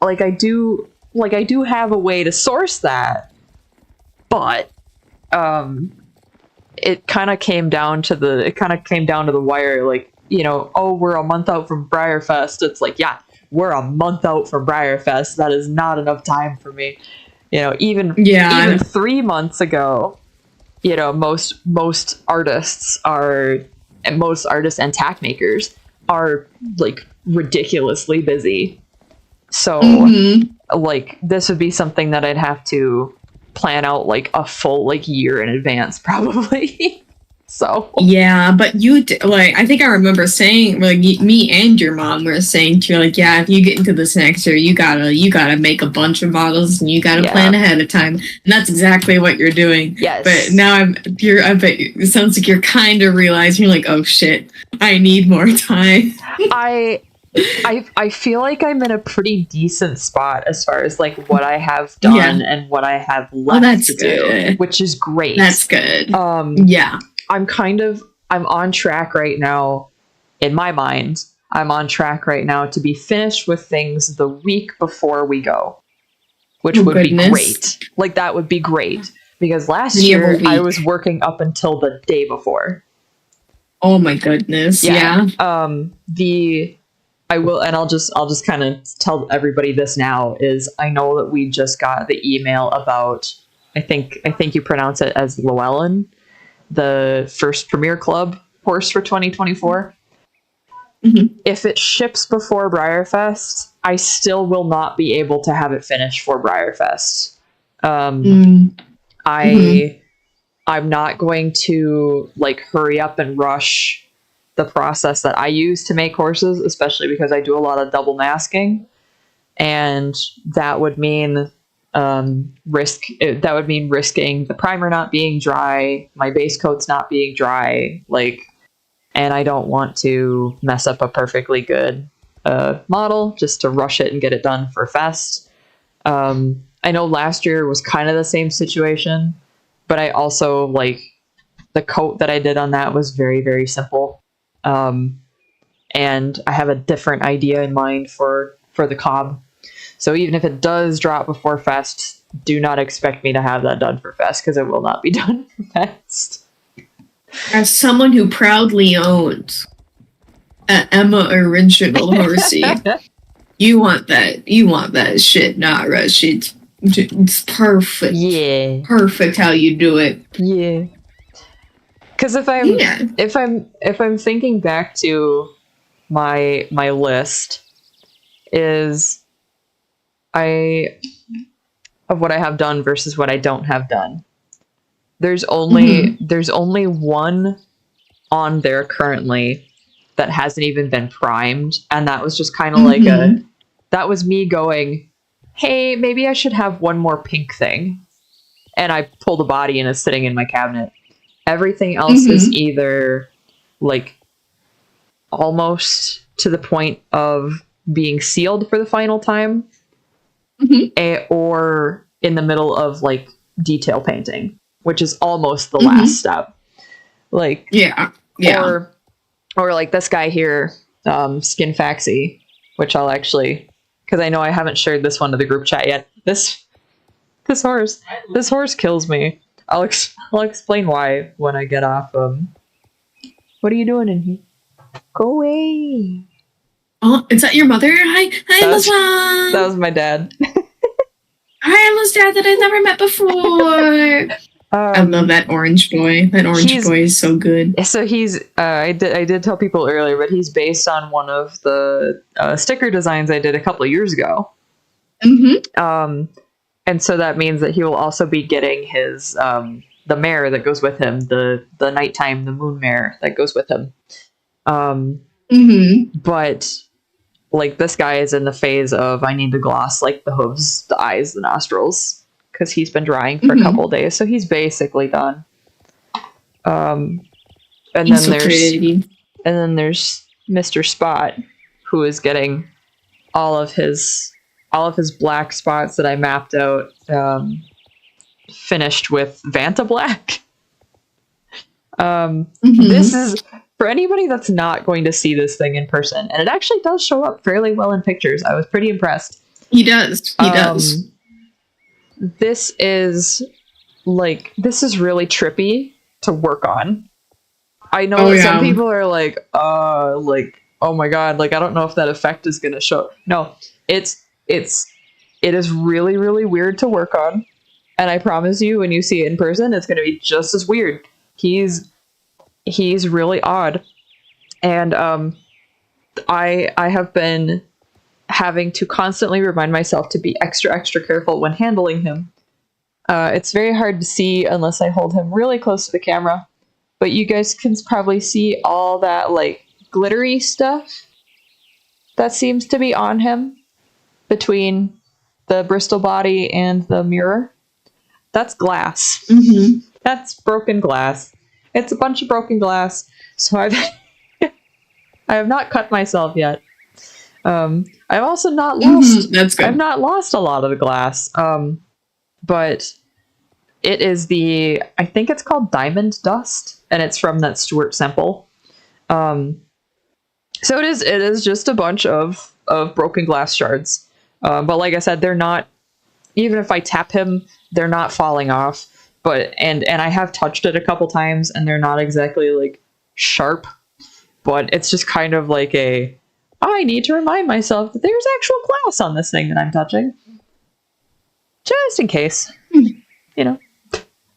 like I do have a way to source that, but it kind of came down to the wire, like, you know, oh, we're a month out from Briarfest. It's like, yeah, we're a month out from Briarfest. That is not enough time for me. You know, even 3 months ago, you know, most artists and tack makers are like ridiculously busy. So like this would be something that I'd have to plan out like a full like year in advance probably. So yeah, but I think I remember saying, like, me and your mom were saying to you, like, yeah, if you get into this next year, you gotta make a bunch of models and you gotta plan ahead of time, and that's exactly what you're doing. Yes. But now it sounds like you're kind of realizing, you're like, oh shit, I need more time. I feel like I'm in a pretty decent spot as far as like what I have done and what I have left to do, which is great. That's good. Yeah. I'm on track right now. In my mind, I'm on track right now to be finished with things the week before we go, which would be great. Like that would be great because last year I was working up until the day before. Oh my goodness. Yeah. I'll just kind of tell everybody this now is I know that we just got the email about, I think you pronounce it as Llewellyn, the first Premier Club horse for 2024. If it ships before Briarfest, I still will not be able to have it finished for Briarfest. I'm not going to like hurry up and rush the process that I use to make horses, especially because I do a lot of double masking, and that would mean risking the primer not being dry, my base coat's not being dry, like, and I don't want to mess up a perfectly good model just to rush it and get it done for Fest. I know last year was kind of the same situation, but I also like the coat that I did on that was very, very simple. And I have a different idea in mind for the cob. So even if it does drop before Fest, do not expect me to have that done for Fest because it will not be done for Fest. As someone who proudly owns an Emma original horsey, you want that shit not rushed. It's perfect. Yeah. Perfect how you do it. Yeah. Because if I'm thinking back to my list is of what I have done versus what I don't have done. There's only one on there currently that hasn't even been primed, and that was just kind of like that was me going, hey, maybe I should have one more pink thing, and I pulled a body and it's sitting in my cabinet. Everything else is either like almost to the point of being sealed for the final time, or in the middle of like detail painting, which is almost the last step. Like, or like this guy here, Skin Faxy, which I'll actually, because I know I haven't shared this one to the group chat yet. This horse kills me. I'll explain why when I get off. What are you doing in here? Go away. Oh, is that your mother? Hi, Emma's mom. That was my dad. Hi, Emma's dad that I've never met before. I love that orange boy. That orange boy is so good. So he's, I did tell people earlier, but he's based on one of the sticker designs I did a couple of years ago. And so that means that he will also be getting his the mare that goes with him, the nighttime, the moon mare that goes with him. But like this guy is in the phase of I need to gloss like the hooves, the eyes, the nostrils, because he's been drying for a couple of days, so he's basically done. And then there's Mr. Spot, who is getting all of his black spots that I mapped out finished with Vanta Black. This is for anybody that's not going to see this thing in person, and it actually does show up fairly well in pictures. I was pretty impressed. He does. He does. This is really trippy to work on. I know that some people are like, oh my god, like I don't know if that effect is gonna show. No, it is really, really weird to work on. And I promise you, when you see it in person, it's gonna be just as weird. He's really odd. And I have been having to constantly remind myself to be extra, extra careful when handling him. It's very hard to see unless I hold him really close to the camera. But you guys can probably see all that like glittery stuff that seems to be on him between the Bristol body and the mirror. That's glass. That's broken glass. It's a bunch of broken glass. So I have not cut myself yet. I've also not lost. That's good. I've not lost a lot of the glass. But it is I think it's called Diamond Dust, and it's from that Stuart Semple. So it is just a bunch of broken glass shards. But like I said, they're not, even if I tap him, they're not falling off. But and I have touched it a couple times, and they're not exactly like sharp. But it's just kind of like I need to remind myself that there's actual glass on this thing that I'm touching. Just in case. You know.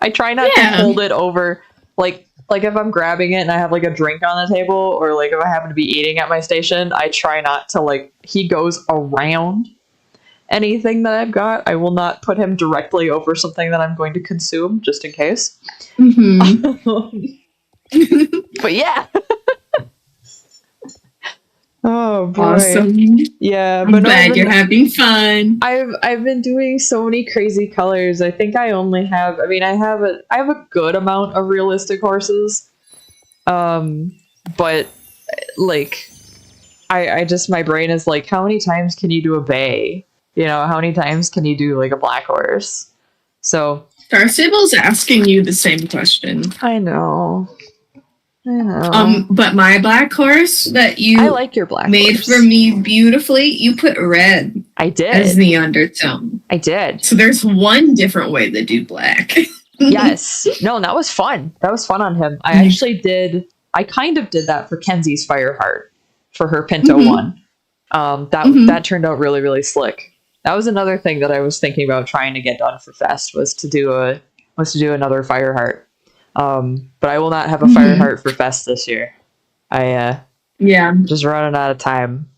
I try not to hold it over, like if I'm grabbing it and I have like a drink on the table, or like if I happen to be eating at my station, I try not to he goes around anything that I've got. I will not put him directly over something that I'm going to consume, just in case. But yeah. Oh boy. Awesome. Yeah, I'm glad you're having fun. I've been doing so many crazy colors. I think I only have I have a good amount of realistic horses. But like I just, my brain is like, how many times can you do a bay? You know, how many times can you do like a black horse? So Starstable's asking you the same question. I know. But my black horse that I like your black made horse. for me beautifully, you put red. I did. As the undertone. I did. So there's one different way to do black. Yes. No, that was fun. That was fun on him. I kind of did that for Kenzie's Fireheart for her Pinto one. That turned out really, really slick. That was another thing that I was thinking about trying to get done for Fest, was to do another Fireheart. But I will not have a Fireheart for Fest this year. Just running out of time.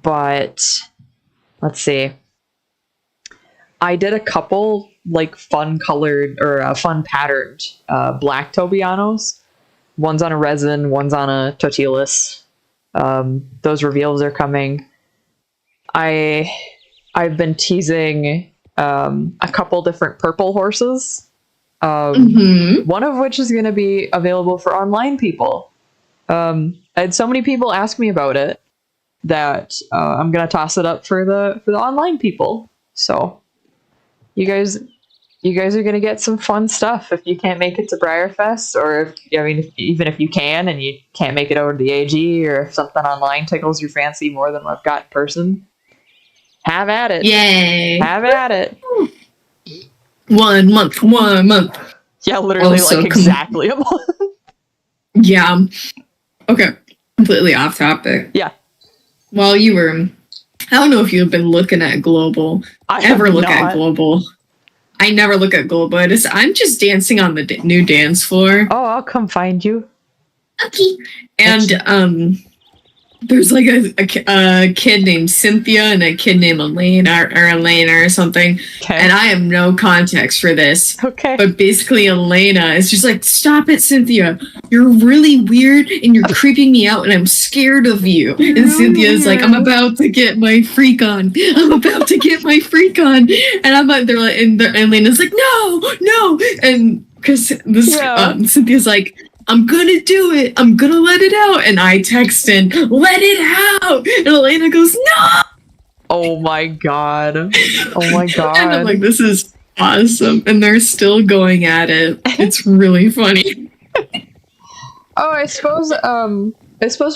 But let's see. I did a couple like fun colored or fun patterned black Tobianos. One's on a resin, one's on a tortillas. Those reveals are coming. I've been teasing a couple different purple horses. One of which is going to be available for online people. I had so many people ask me about it, that I'm gonna toss it up for the online people. So you guys are gonna get some fun stuff if you can't make it to Briarfest, or even if you can and you can't make it over to the AG, or if something online tickles your fancy more than what I've got in person. Have at it! Yay! Have at it! 1 month. Yeah, literally, Also, like exactly a month. Yeah. Okay. Completely off topic. Yeah. While you were, I don't know if you've been looking at Global. I ever look not. at Global. I never look at Global. I'm just dancing on the new dance floor. Oh, I'll come find you. Okay. And there's like a kid named Cynthia and a kid named Elena or something. Okay. And I have no context for this. Okay. But basically Elena is just like, stop it, Cynthia. You're really weird and you're creeping me out and I'm scared of you. And Cynthia's like, I'm about to get my freak on. I'm about to get my freak on. And I'm like, and Elena's like, no. And because this Cynthia's like, I'm gonna do it. I'm gonna let it out. And I text in, let it out. And Elena goes, no. Oh my god. Oh my god. And I'm like, this is awesome. And they're still going at it. It's really funny. Oh, I suppose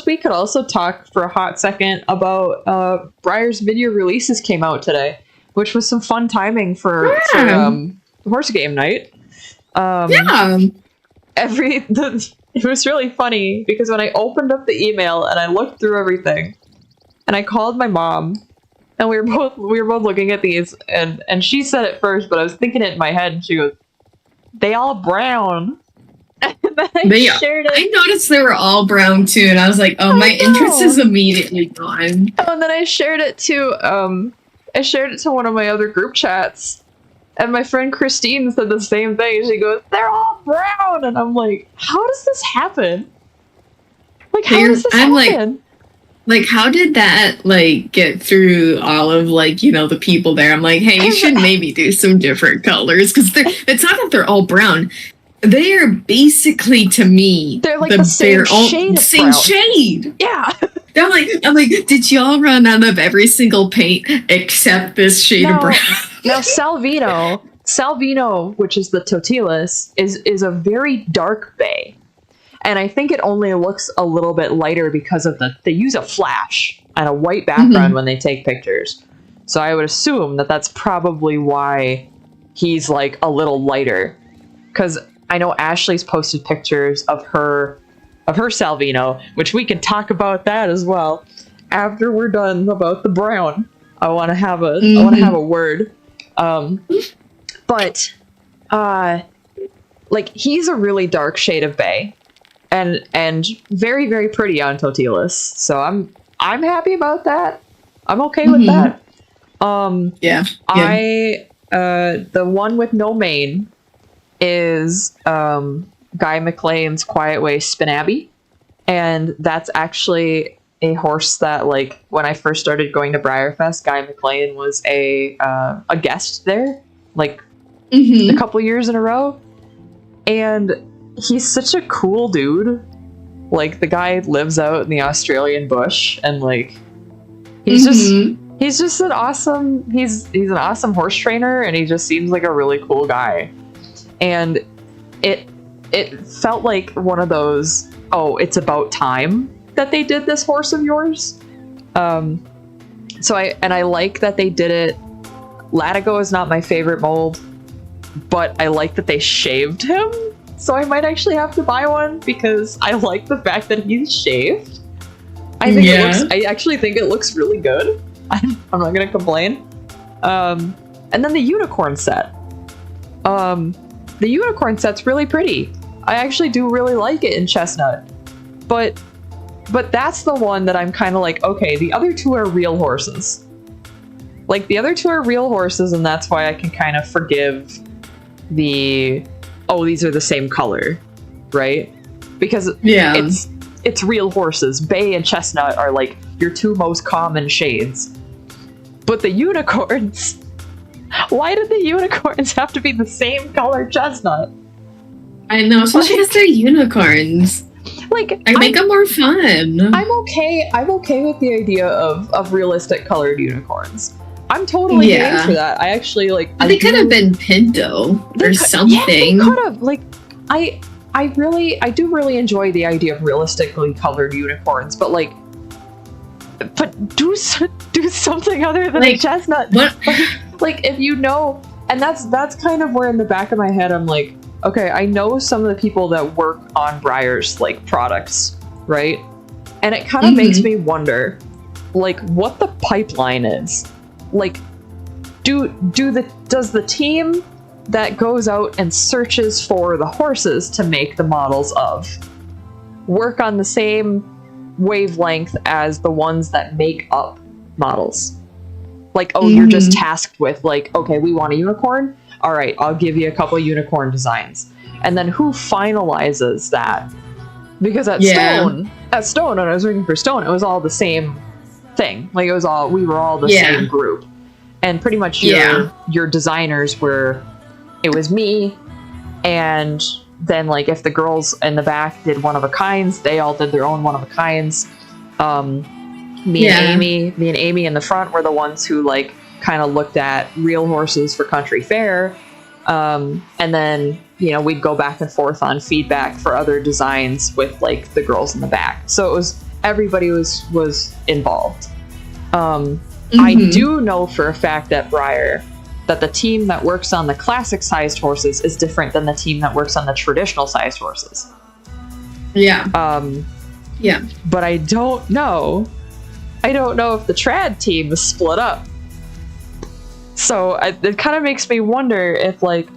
we could also talk for a hot second about Briar's video releases came out today, which was some fun timing for horse game night. It was really funny because when I opened up the email and I looked through everything and I called my mom and we were both looking at these and she said it first, but I was thinking it in my head and she goes, they all brown. And then I shared it. I noticed they were all brown too, and I was like, oh, my interest is immediately gone. Oh, and then I shared it to one of my other group chats. And my friend Christine said the same thing. She goes, they're all brown. And I'm like, how does this happen? Like, how does this happen? Like, how did that, like, get through all of, like, you know, the people there? I'm like, hey, you should maybe do some different colors. Because it's not that they're all brown. They are basically, to me, they're like the same shade. Yeah. I'm like, did y'all run out of every single paint except this shade of brown? Now, Salvino, which is the Totilas, is a very dark bay. And I think it only looks a little bit lighter because of they use a flash and a white background when they take pictures. So I would assume that that's probably why he's like a little lighter. Because I know Ashley's posted pictures of her Salvino, which we can talk about that as well after we're done about the brown. I want to have a word. But like, he's a really dark shade of bay and very, very pretty on Totilas. So I'm happy about that. I'm okay with that. The one with no mane is Guy McLean's Quiet Way Spinabby, and that's actually a horse that, like, when I first started going to Briarfest, Guy McLean was a guest there, like a couple years in a row, and he's such a cool dude. Like, the guy lives out in the Australian bush, and like he's just an awesome he's an awesome horse trainer, and he just seems like a really cool guy. And it felt like one of those, oh, it's about time that they did this horse of yours. So I like that they did it. Latigo is not my favorite mold, but I like that they shaved him. So I might actually have to buy one because I like the fact that he's shaved. I actually think it looks really good. I'm not gonna complain. And then the unicorn set. The unicorn set's really pretty. I actually do really like it in chestnut. But that's the one that I'm kind of like, okay, the other two are real horses. Like, the other two are real horses, and that's why I can kind of forgive the, oh, these are the same color, right? Because it's real horses. Bay and chestnut are like your two most common shades. But the unicorns, why did the unicorns have to be the same color chestnut? I know, especially because they're unicorns. Like, I make them more fun. I'm okay with the idea of realistic colored unicorns. I'm totally game for that. I actually like. But they could have been Pinto or something. Yeah, they could have. Like, I do really enjoy the idea of realistically colored unicorns, but like, do something other than a chestnut. What? Like if you know, and that's kind of where in the back of my head I'm like, okay, I know some of the people that work on Breyer's like products, right? And it kind of makes me wonder, like, what the pipeline is. Like, does the team that goes out and searches for the horses to make the models of work on the same wavelength as the ones that make up models? Like, oh, you're just tasked with like, okay, we want a unicorn. All right, I'll give you a couple unicorn designs. And then who finalizes that? Because at Stone, when I was working for Stone, it was all the same thing. Like, we were all the same group. And pretty much your designers were, it was me, and then like if the girls in the back did one of a kinds, they all did their own one of a kinds. Me and Amy in the front were the ones who like kind of looked at real horses for country fair. And then, you know, we'd go back and forth on feedback for other designs with like the girls in the back. So it was, everybody was involved. I do know for a fact at Breyer that the team that works on the classic sized horses is different than the team that works on the traditional sized horses. Yeah. But I don't know if the trad team is split up. So it kind of makes me wonder if like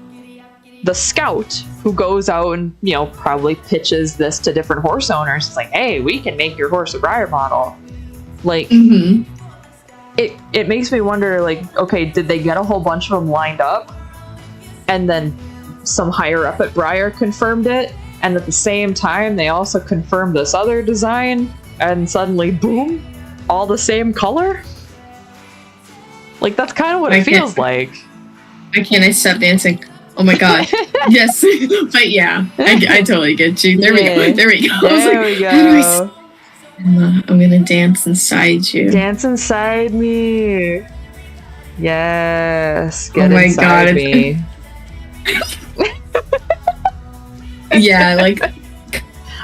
the scout who goes out and, you know, probably pitches this to different horse owners. It's like, hey, we can make your horse a Breyer model. Like, it makes me wonder, like, okay, did they get a whole bunch of them lined up? And then some higher up at Breyer confirmed it. And at the same time, they also confirmed this other design. And suddenly, boom, all the same color? Like, that's kind of what it feels like. I can't stop dancing. Oh my god. Yes. But yeah, I totally get you. There we go. There we go. There we go. I'm gonna dance inside you. Dance inside me. Yes. Get inside me. Yeah, like,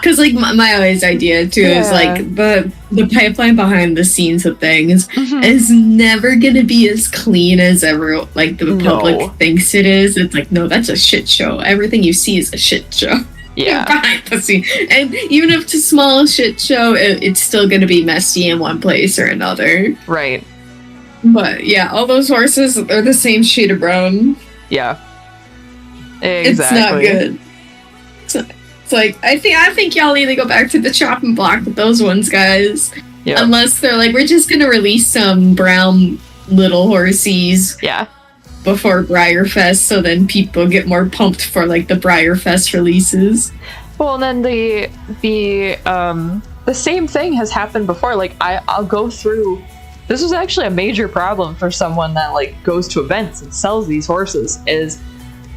because like my always idea too is like the pipeline behind the scenes of things is never gonna be as clean as ever like the public thinks it is. It's like, no, that's a shit show. Everything you see is a shit show. Yeah. Behind the scene. And even if it's a small shit show, it's still gonna be messy in one place or another. Right. But yeah, all those horses are the same shade of brown. Yeah. Exactly. It's not good. It's like, I think y'all need to go back to the chopping block with those ones, guys. Yep. Unless they're like, we're just gonna release some brown little horsies. Yeah. Before Breyerfest, so then people get more pumped for like the Breyerfest releases. Well, and then the same thing has happened before. Like I'll go through. This was actually a major problem for someone that like goes to events and sells these horses. Is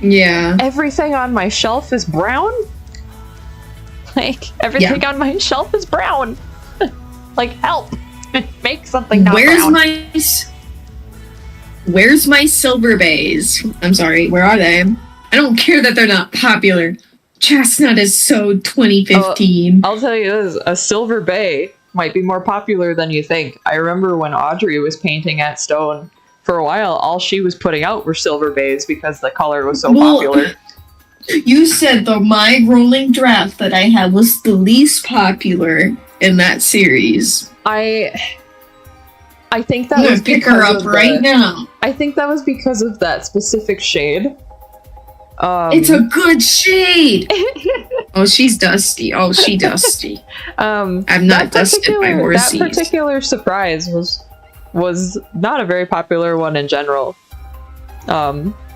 everything on my shelf is brown. Like everything on my shelf is brown. Like, help! Make something not brown. Where's my silver bays? I'm sorry, where are they? I don't care that they're not popular. Chestnut is so 2015. I'll tell you this, a silver bay might be more popular than you think. I remember when Audrey was painting at Stone, for a while, all she was putting out were silver bays because the color was so popular. You said my rolling draft that I had was the least popular in that series. I think that was pick her up right now. I think that was because of that specific shade. It's a good shade. Oh, she's dusty. Oh, she dusty. I'm not dusted by horses. That particular surprise was not a very popular one in general.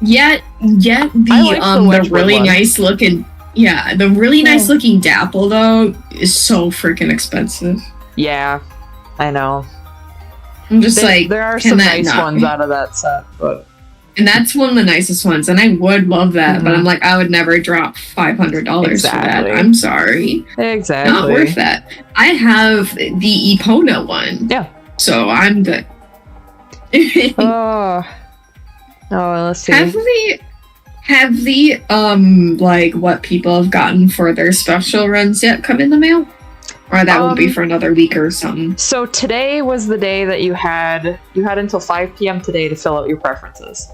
Yet the really nice looking the really nice looking dapple though is so freaking expensive. Yeah, I know. I'm just like, there are some nice ones out of that set, but And that's one of the nicest ones, and I would love that, but I'm like, I would never drop $500 for that. I'm sorry. Exactly. Not worth that. I have the Epona one. Yeah. So I'm good. Oh, let's see. Have the like what people have gotten for their special runs yet come in the mail? Or that will be for another week or something. So today was the day that you had until 5 p.m. today to fill out your preferences.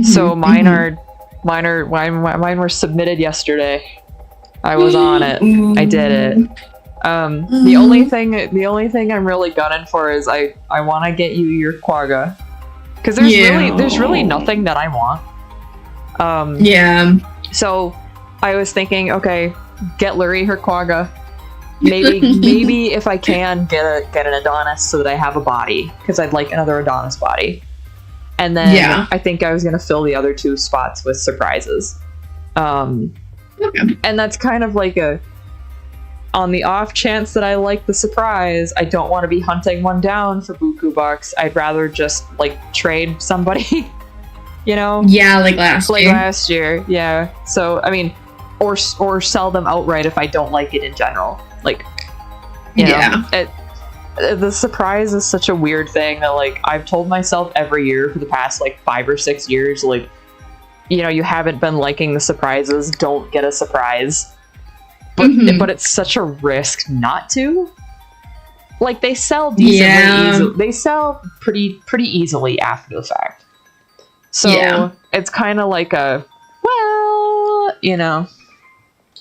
So mine were submitted yesterday. I was on it. I did it. The only thing I'm really gunning for is I want to get you your quagga, because there's really nothing that I want. So I was thinking, okay, get Lurie her quagga. Maybe if I can get an Adonis so that I have a body, because I'd like another Adonis body. And then I think I was gonna fill the other 2 spots with surprises. And that's kind of like on the off chance that I like the surprise, I don't want to be hunting one down for buku bucks. I'd rather just like trade somebody, you know? Yeah, like last year. Yeah. So I mean, or sell them outright if I don't like it in general. Like, you know, the surprise is such a weird thing that like I've told myself every year for the past like 5 or 6 years, like, you know, you haven't been liking the surprises, don't get a surprise. But it's such a risk not to. Like, they sell decently easily. They sell pretty easily after the fact. So it's kind of like well, you know,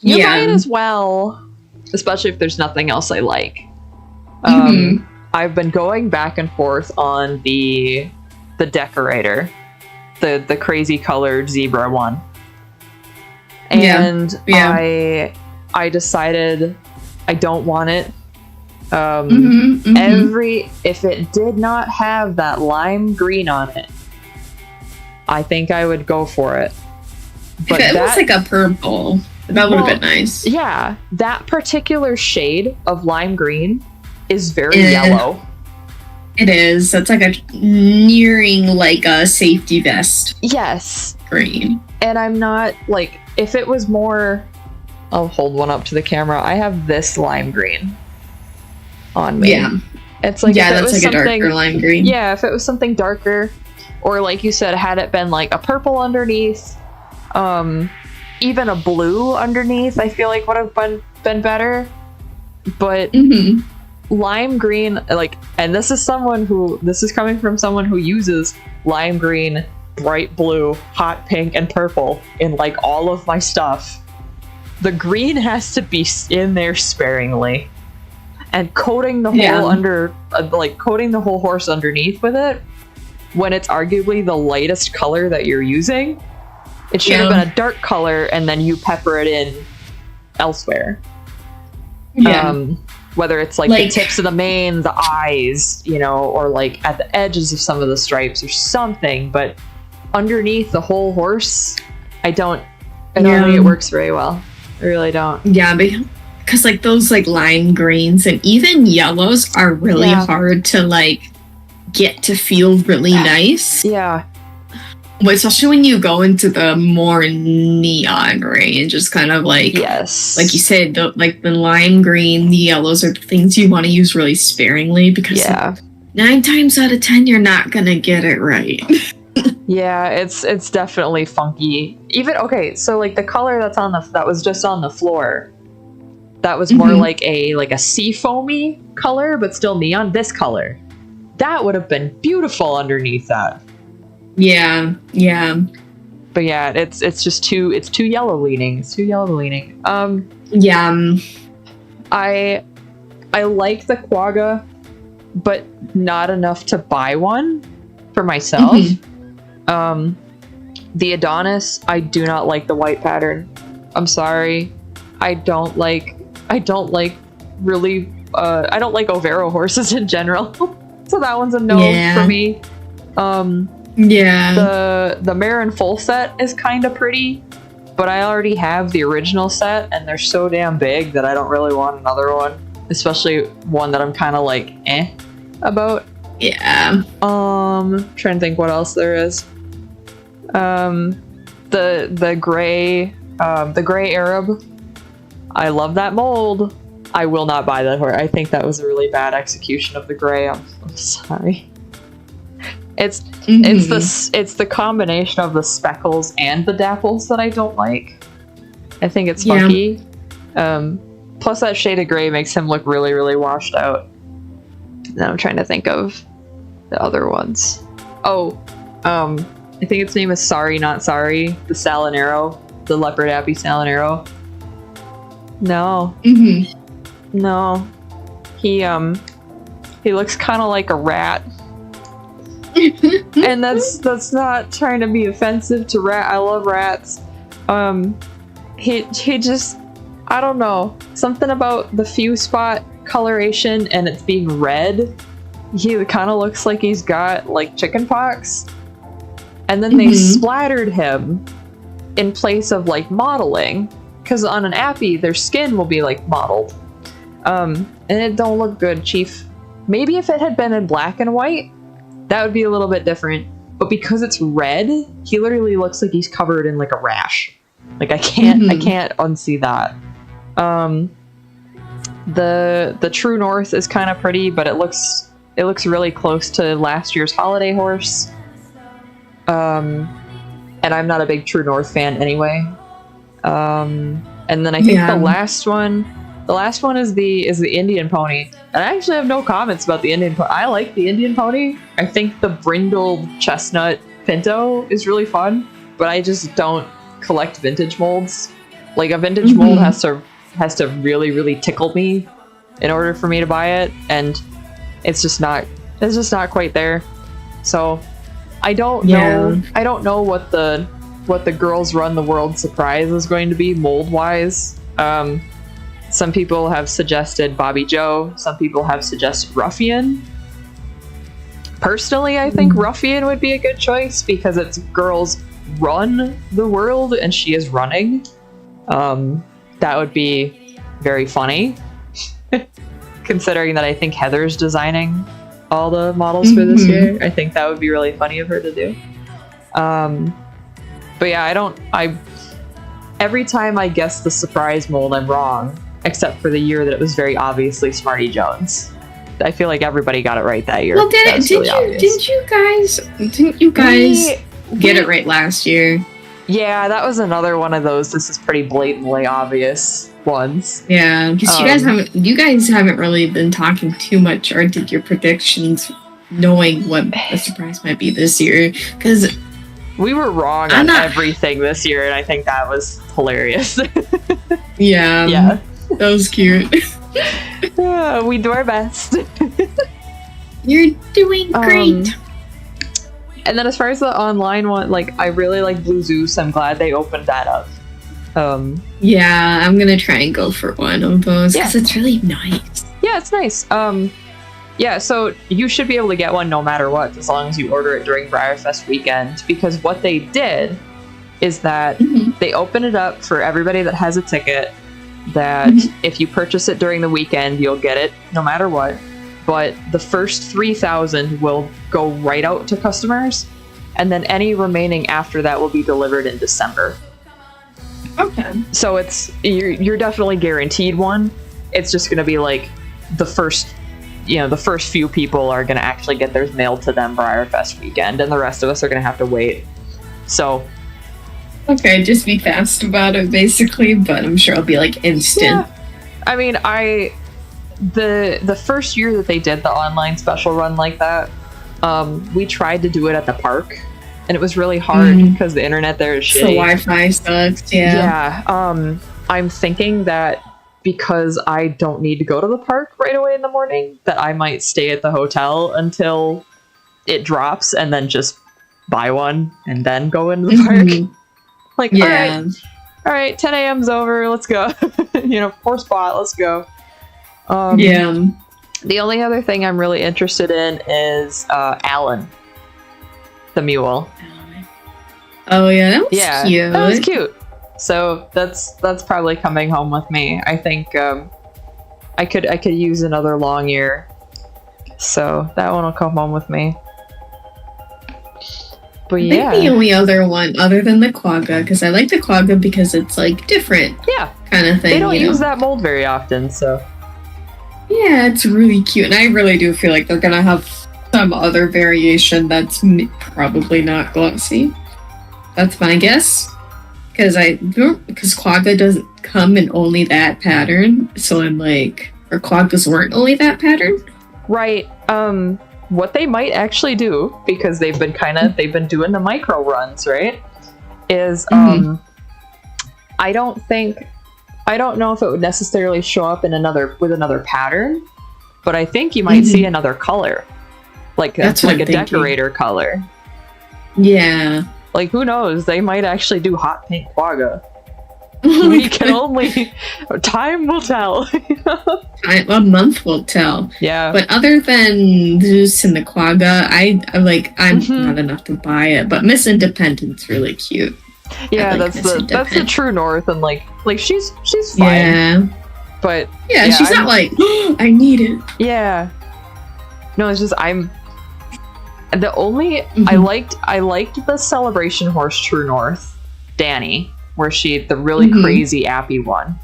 you might as well, especially if there's nothing else I like. I've been going back and forth on the decorator, the crazy colored zebra one, and I decided I don't want it. If it did not have that lime green on it, I think I would go for it. But if it was like a purple, that would have been nice. Yeah, that particular shade of lime green is very yellow. It is. That's like a nearing like a safety vest. Yes. Green. And I'm not like, if it was more, I'll hold one up to the camera. I have this lime green on me. Yeah. It's like, that's like a darker lime green. Yeah, if it was something darker, or like you said, had it been like a purple underneath, even a blue underneath, I feel like would have been better. But lime green, like, and this is coming from someone who uses lime green, bright blue, hot pink, and purple in like all of my stuff. The green has to be in there sparingly, and coating the whole coating the whole horse underneath with it, when it's arguably the lightest color that you're using. It should have been a dark color, and then you pepper it in elsewhere. Whether it's like the tips of the mane, the eyes, you know, or like at the edges of some of the stripes or something, but underneath the whole horse, I don't think it works very well. I really don't. Yeah, because like those like lime greens and even yellows are really hard to like get to feel really nice. Yeah. Well, especially when you go into the more neon range, it's kind of like, like you said, the lime green, the yellows are the things you want to use really sparingly, because 9 times out of 10 you're not gonna get it right. Yeah, it's definitely funky. Even so like the color that was just on the floor, that was more like a sea foamy color, but still neon. This color, that would have been beautiful underneath that. Yeah. But yeah, it's just too yellow leaning. I like the quagga, but not enough to buy one for myself. The Adonis, I do not like the white pattern. I'm sorry. I don't like Overo horses in general. So that one's a no for me. The Marin full set is kind of pretty, but I already have the original set, and they're so damn big that I don't really want another one, especially one that I'm kind of like about. Yeah. Trying to think what else there is. The gray Arab. I love that mold. I will not buy that horse. I think that was a really bad execution of the gray. I'm sorry. It's the combination of the speckles and the dapples that I don't like. I think it's funky. Plus that shade of gray makes him look really, really washed out. Now I'm trying to think of the other ones. Oh, I think its name is Sorry Not Sorry, the Salinero, the leopard appy Salinero. No. No. He looks kind of like a rat. And that's not trying to be offensive to rat. I love rats. He just, I don't know, something about the few spot coloration and it's being red. He kind of looks like he's got like chicken pox. And then they splattered him in place of like modeling, because on an appy their skin will be like modeled. And it don't look good, Chief. Maybe if it had been in black and white, that would be a little bit different. But because it's red, he literally looks like he's covered in like a rash. Like I can't unsee that. The True North is kind of pretty, but it looks really close to last year's holiday horse. And I'm not a big True North fan anyway. And then I think the last one is the Indian pony. And I actually have no comments about the Indian pony. I like the Indian pony. I think the brindled chestnut pinto is really fun, but I just don't collect vintage molds. Like a vintage mold has to really, really tickle me in order for me to buy it, and it's just not quite there. So I don't know what the Girls Run the World surprise is going to be mold wise. Some people have suggested Bobby Joe. Some people have suggested Ruffian. Personally, I think Ruffian would be a good choice because it's Girls Run the World and she is running. That would be very funny. Considering that I think Heather's designing all the models for this year. I think that would be really funny of her to do. But yeah, every time I guess the surprise mold, I'm wrong. Except for the year that it was very obviously Smarty Jones. I feel like everybody got it right that year. Well, didn't you guys get it right last year? Yeah, that was another one of those. This is pretty blatantly obvious ones. Yeah, because you guys haven't really been talking too much or did your predictions, knowing what the surprise might be this year. Because we were wrong on everything this year, and I think that was hilarious. Yeah. That was cute. We do our best. You're doing great. And then as far as the online one, like I really like Blue Zeus. I'm glad they opened that up. Yeah, I'm gonna try and go for one of those because it's really nice. Yeah, it's nice. Yeah, so you should be able to get one no matter what, as long as you order it during Briarfest weekend. Because what they did is that they open it up for everybody that has a ticket. That if you purchase it during the weekend, you'll get it no matter what. But the first 3,000 will go right out to customers, and then any remaining after that will be delivered in December. Okay. So you're definitely guaranteed one. It's just going to be like the first few people are going to actually get theirs mailed to them Briarfest weekend, and the rest of us are going to have to wait. So. Okay, just be fast about it, basically, but I'm sure it'll be like instant. Yeah. I mean, the first year that they did the online special run like that, we tried to do it at the park, and it was really hard because the internet there is shitty. The Wi-Fi sucks, Yeah. I'm thinking that because I don't need to go to the park right away in the morning, that I might stay at the hotel until it drops and then just buy one and then go into the park. Like, all right, 10 a.m.'s over, let's go. Poor spot, let's go. The only other thing I'm really interested in is Alan, the mule. Oh yeah, that was cute. That was cute. So that's probably coming home with me. I think I could use another long ear, so that one will come home with me. But I yeah. think the only other one, other than the quagga, because I like the quagga because it's like different. Yeah. Kind of thing. They don't use that mold very often, so. Yeah, it's really cute. And I really do feel like they're going to have some other variation that's probably not glossy. That's my guess. Because quagga doesn't come in only that pattern. So I'm like, or quaggas weren't only that pattern. Right. What they might actually do, because they've been doing the micro runs, right? Is I don't know if it would necessarily show up in with another pattern, but I think you might see another color. That's like a decorator color. Yeah. Like, who knows? They might actually do hot pink quagga. We can only... Time will tell. A month will tell. Yeah. But other than Zeus and the quagga, I'm not enough to buy it. But Miss Independent's really cute. Yeah, that's the true north, and like she's fine. Yeah. But yeah, she's not like, oh, I need it. Yeah. No, it's just I liked the Celebration Horse True North, Danny, where the really crazy appy one.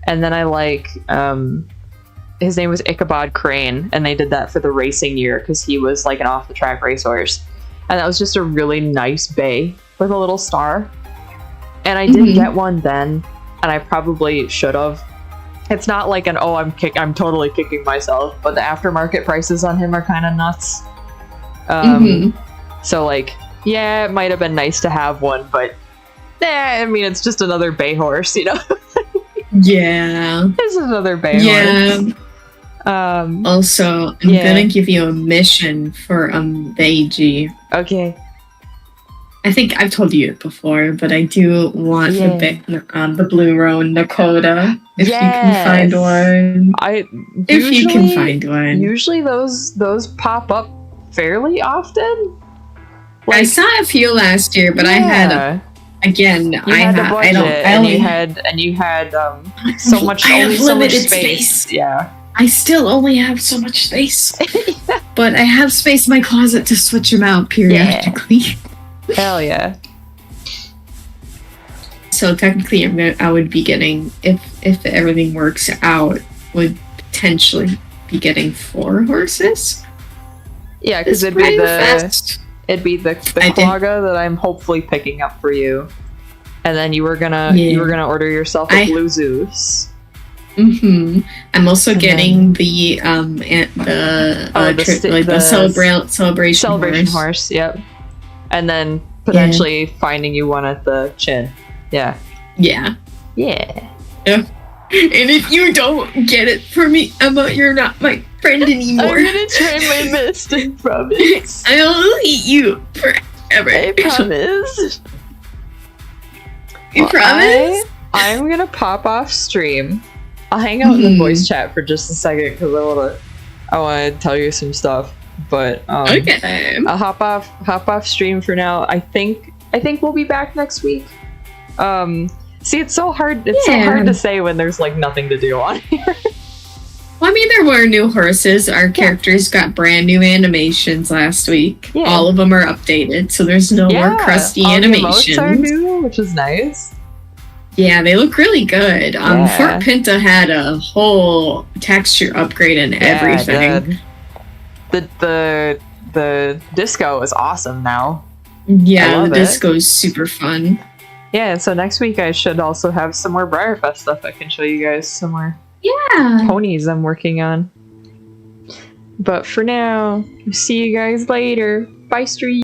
And then I like his name was Ichabod Crane, and they did that for the racing year because he was like an off the track racehorse. And that was just a really nice bay with a little star. And I did get one then, and I probably should have. It's not like I'm totally kicking myself, but the aftermarket prices on him are kind of nuts. So like, yeah, it might have been nice to have one, but I mean, it's just another bay horse, you know? Yeah. This is another bay horse. Also, I'm gonna give you a mission for Beiji. Okay. I think I've told you it before, but I do want the blue roan Nakota. If you can find one. If you can find one. Usually those pop up fairly often. I saw a few last year, but I had you had so much space. Yeah. I still only have so much space. But I have space in my closet to switch them out periodically. Yeah. Hell yeah. So technically I would be getting, if everything works out, would potentially be getting 4 horses. Yeah, because it'd be the quagga that I'm hopefully picking up for you. And then you were gonna order yourself a blue Zeus. I'm also getting the celebration horse. Yep. And then potentially finding you one at the chin. Yeah. Yeah. Yeah. And if you don't get it for me, Emma, you're not my friend anymore. I'm gonna try my best, I promise. I'll eat you forever. I promise. You promise? I'm gonna pop off stream. I'll hang out in the voice chat for just a second because I wanna tell you some stuff. But okay. I'll hop off stream for now. I think we'll be back next week. See, it's so hard to say when there's like nothing to do on here. Well, I mean, there were new horses. Our characters got brand new animations last week. Yeah. All of them are updated, so there's no more crusty animations. Are new, which is nice. Yeah, they look really good. Fort Pinta had a whole texture upgrade and everything. The disco is awesome now. Yeah, the disco is super fun. Yeah, so next week I should also have some more Briarfest stuff I can show you guys, some more ponies I'm working on. But for now, see you guys later. Bye, stream.